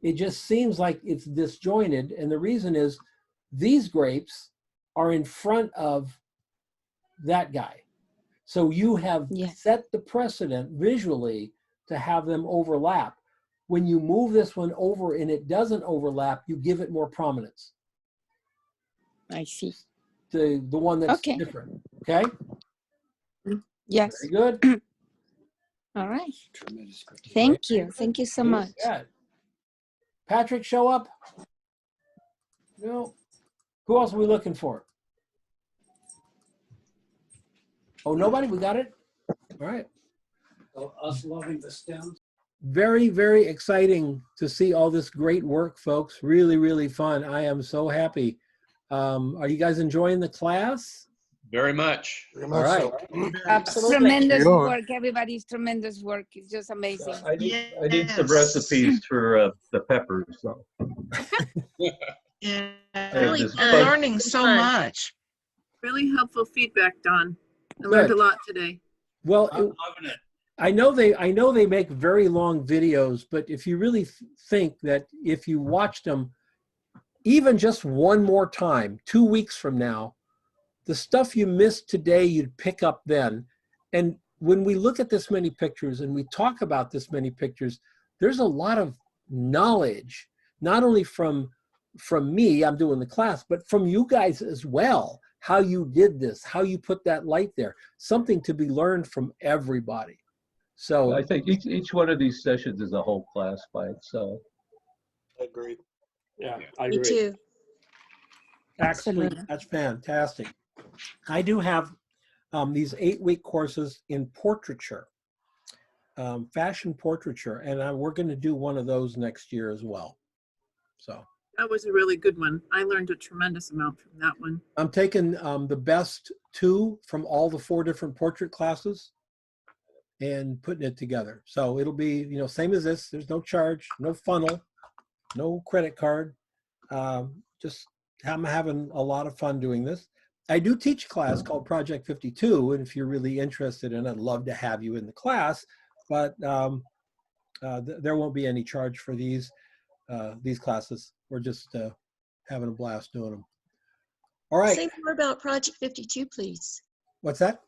it just seems like it's disjointed. And the reason is these grapes are in front of that guy. So you have set the precedent visually to have them overlap. When you move this one over and it doesn't overlap, you give it more prominence. I see. The one that's different. Okay? Yes. Very good. All right. Thank you. Thank you so much. Patrick, show up? No. Who else are we looking for? Oh, nobody? We got it? All right. So us loving the stems. Very, very exciting to see all this great work, folks. Really, really fun. I am so happy. Are you guys enjoying the class? Very much. Very All right. Absolutely. Tremendous Yeah. work. Everybody's tremendous work. It's just amazing. I need some recipes for the peppers. So. Yeah, Really this fun. bug- learning so Fun. much. Really helpful feedback, Don. I learned a Good. lot today. Well, I'm loving it. I know they make very long videos, but if you really think that if you watched them even just one more time, 2 weeks from now, the stuff you missed today, you'd pick up then. And when we look at this many pictures and we talk about this many pictures, there's a lot of knowledge, not only from me, I'm doing the class, but from you guys as well, how you did this, how you put that light there, something to be learned from everybody. So I think each one of these sessions is a whole class by itself. I agree. Yeah, I Me agree. too. actually, Absolutely. that's fantastic. I do have these 8-week courses in portraiture, fashion portraiture, and we're going to do one of those next year as well. So That was a really good one. I learned a tremendous amount from that one. I'm taking the best 2 from all the 4 different portrait classes and putting it together. So it'll be, same as this. There's no charge, no funnel, no credit card. Just I'm having a lot of fun doing this. I do teach a class called Project 52, and if you're really interested in it, I'd love to have you in the class, but there won't be any charge for these classes. We're just having a blast doing them. All right. Say more about Project 52, please. What's that?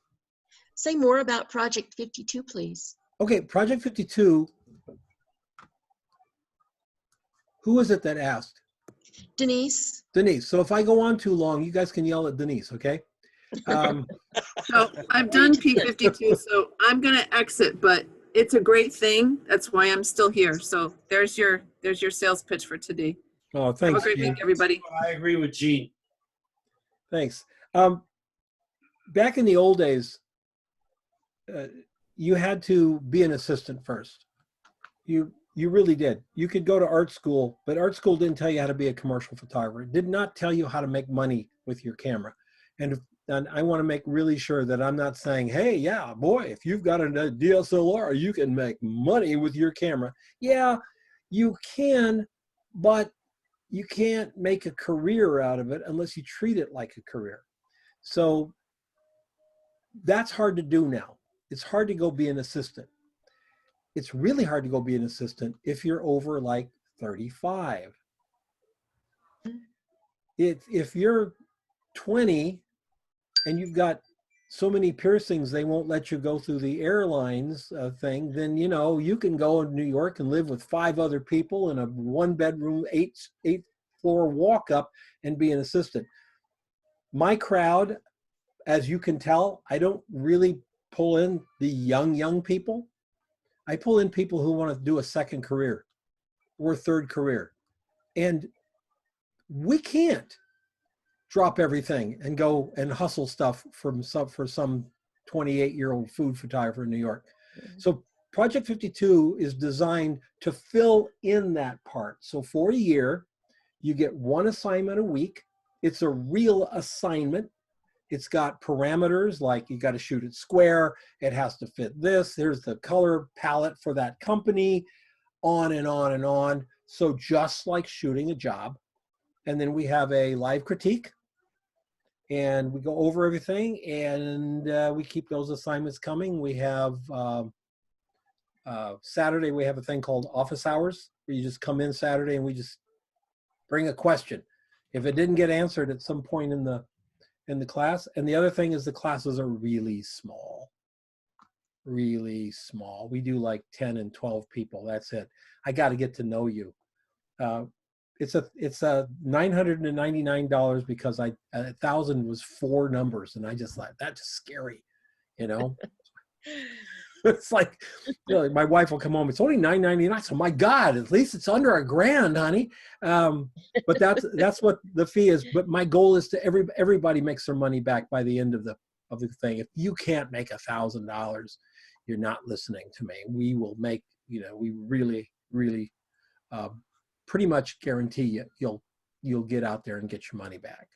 Say more about Project 52, please. Okay, Project 52. Who was it that asked? Denise. Denise. So if I go on too long, you guys can yell at Denise, okay? So I've done P52, so I'm going to exit, but it's a great thing. That's why I'm still here. So there's your sales pitch for today. Oh, Have a thanks, great Gene. week, everybody. I agree with Gene. Thanks. Back in the old days, you had to be an assistant first. You really did. You could go to art school, but art school didn't tell you how to be a commercial photographer. It did not tell you how to make money with your camera. And I want to make really sure that I'm not saying, hey, yeah, boy, if you've got a DSLR, you can make money with your camera. Yeah, you can, but you can't make a career out of it unless you treat it like a career. So that's hard to do now. It's hard to go be an assistant. It's really hard to go be an assistant if you're over like 35. If you're 20 and you've got so many piercings they won't let you go through the airlines thing, then you can go in New York and live with 5 other people in a 1-bedroom, 8th-floor walk-up and be an assistant. My crowd, as you can tell, I don't really pull in the young people. I pull in people who want to do a second career or third career. And we can't drop everything and go and hustle stuff for some 28-year-old food photographer in New York. So Project 52 is designed to fill in that part. So for a year, you get 1 assignment a week. It's a real assignment. It's got parameters like you got to shoot it square. It has to fit this. Here's the color palette for that company, on and on and on. So just like shooting a job. And then we have a live critique and we go over everything and we keep those assignments coming. We have Saturday, we have a thing called office hours where you just come in Saturday and we just bring a question. If it didn't get answered at some point in the class. And the other thing is the classes are really small. Really small. We do like 10 and 12 people. That's it. I got to get to know you. It's a $999 because 1,000 was 4 numbers, and I just thought that's just scary, It's like, my wife will come home. It's only $999. So my God, at least it's under $1,000, honey. But that's what the fee is. But my goal is to everybody makes their money back by the end of the thing. If you can't make $1,000, you're not listening to me. We will make, we really, really pretty much guarantee you'll get out there and get your money back.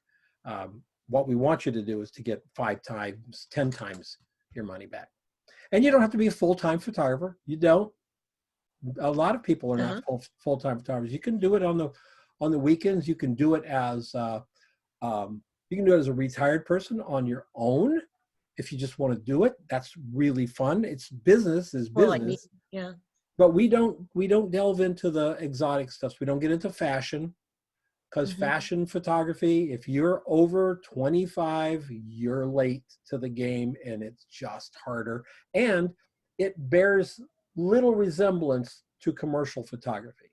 what we want you to do is to get 5 times, 10 times your money back. And you don't have to be a full-time photographer. You don't. A lot of people are not full-time photographers. You can do it on the weekends. You can do it as you can do it as a retired person on your own. If you just want to do it, that's really fun. It's business is Well, like me, business. yeah. But we don't delve into the exotic stuff. We don't get into fashion, because fashion photography, if you're over 25, you're late to the game, and it's just harder. And it bears little resemblance to commercial photography.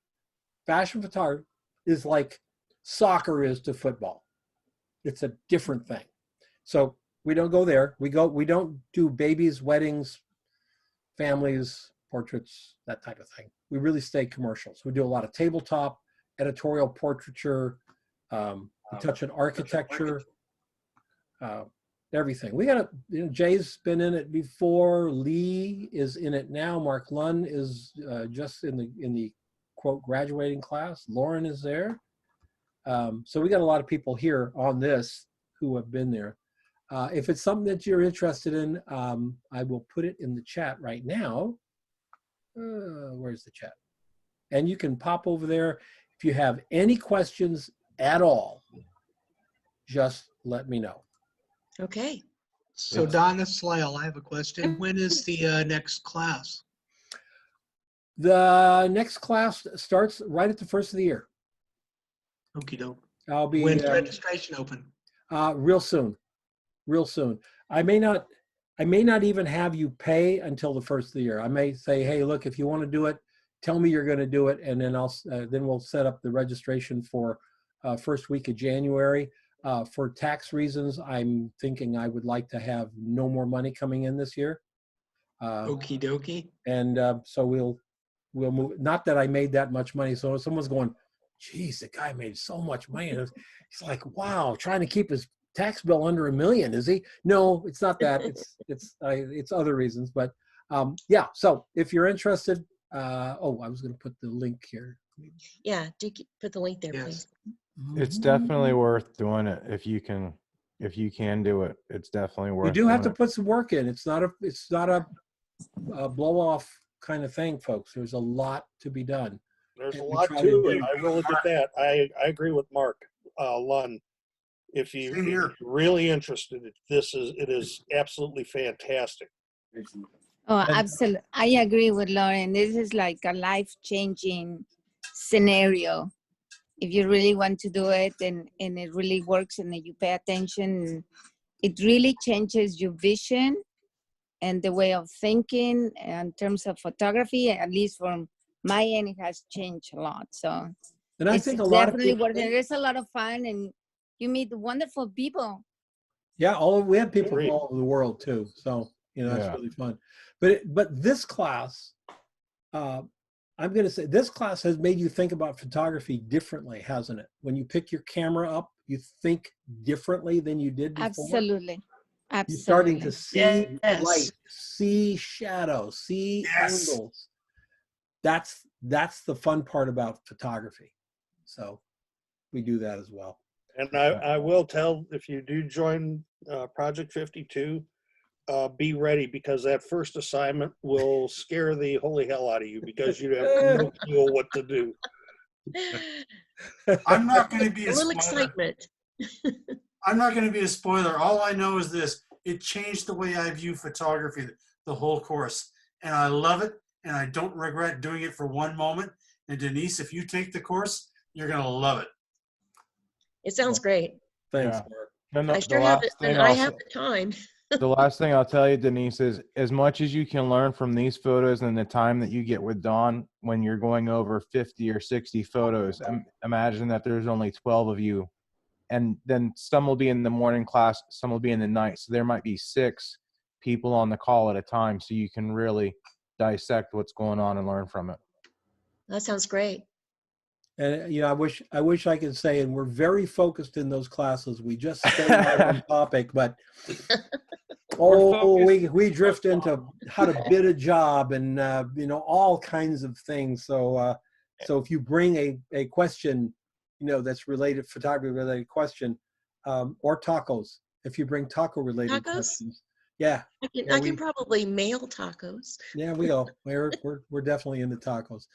Fashion photography is like soccer is to football. It's a different thing. So we don't go there. We don't do babies, weddings, families, portraits, that type of thing. We really stay commercial. So we do a lot of tabletop, editorial portraiture, we touch on architecture, everything. We got Jay's been in it before. Lee is in it now. Mark Lund is just in the quote graduating class. Lauren is there. So we got a lot of people here on this who have been there. If it's something that you're interested in, I will put it in the chat right now. Where's the chat? And you can pop over there. If you have any questions at all, just let me know. Okay. So Donna Slale, I have a question. When is the next class? The next class starts right at the first of the year. Okie doke. I'll be When's registration open? real soon. Real soon. I may not even have you pay until the first of the year. I may say, hey, look, if you want to do it, tell me you're going to do it, and then then we'll set up the registration for first week of January. For tax reasons, I'm thinking I would like to have no more money coming in this year. Okie dokie. And so we'll move. Not that I made that much money. So someone's going, geez, the guy made so much money. And he's like, wow, trying to keep his tax bill under $1 million, is he? No, it's not that. It's other reasons. But yeah. So if you're interested, I was going to put the link here. Yeah, put the link there, please. It's definitely worth doing it if you can do it. It's definitely worth. You do have to doing put some work in. It's not a blow off kind of thing, folks. There's a lot to be done. There's And a we lot try to do it. I will look at that. I agree with Mark Lund. If you're really interested, it is absolutely fantastic. Oh, absolutely. I agree with Lauren. This is like a life-changing scenario. If you really want to do it and it really works and you pay attention, it really changes your vision and the way of thinking in terms of photography. At least from my end, it has changed a lot. So And I it's think a lot of definitely people, worth it. It's a lot of fun and you meet wonderful people. yeah, we have people from all over the world too. So, that's really fun. But this class, I'm going to say this class has made you think about photography differently, hasn't it? When you pick your camera up, you think differently than you did before. Absolutely. Absolutely. You're starting to see light, see shadow, see angles. That's the fun part about photography. So we do that as well. And I will tell, if you do join Project 52, be ready, because that first assignment will scare the holy hell out of you, because you have no clue what to do. I'm not going to be A a little spoiler. excitement. I'm not going to be a spoiler. All I know is this: it changed the way I view photography, the whole course, and I love it, and I don't regret doing it for one moment. And Denise, if you take the course, you're going to love it. It sounds great. Thanks, And I sure have it, and I have the time. the last thing I'll tell you, Denise, is as much as you can learn from these photos and the time that you get with Dawn when you're going over 50 or 60 photos, imagine that there's only 12 of you. And then some will be in the morning class, some will be in the night. So there might be 6 people on the call at a time, so you can really dissect what's going on and learn from it. That sounds great. And I wish I could say, and we're very focused in those classes. We just stay right on topic, but we drift into how to bid a job and all kinds of things. So so if you bring a question, that's related, photography related question, or tacos, if you bring taco related Tacos? questions. Yeah. I can, Yeah, I can probably mail tacos. yeah, we go. We're definitely into tacos.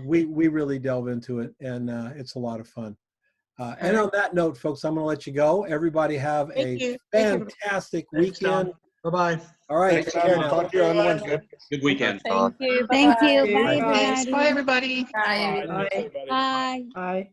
We really delve into it, and it's a lot of fun. And on that note, folks, I'm going to let you go. Everybody have Thank a you. fantastic weekend. Bye-bye. All right. Thanks, Take Tom. care We'll now. talk to you on Wednesday. Good weekend. Thank you. Thank you. Bye-bye. Bye, Thanks. everybody. Bye, everybody. Bye. Bye. Bye. Bye.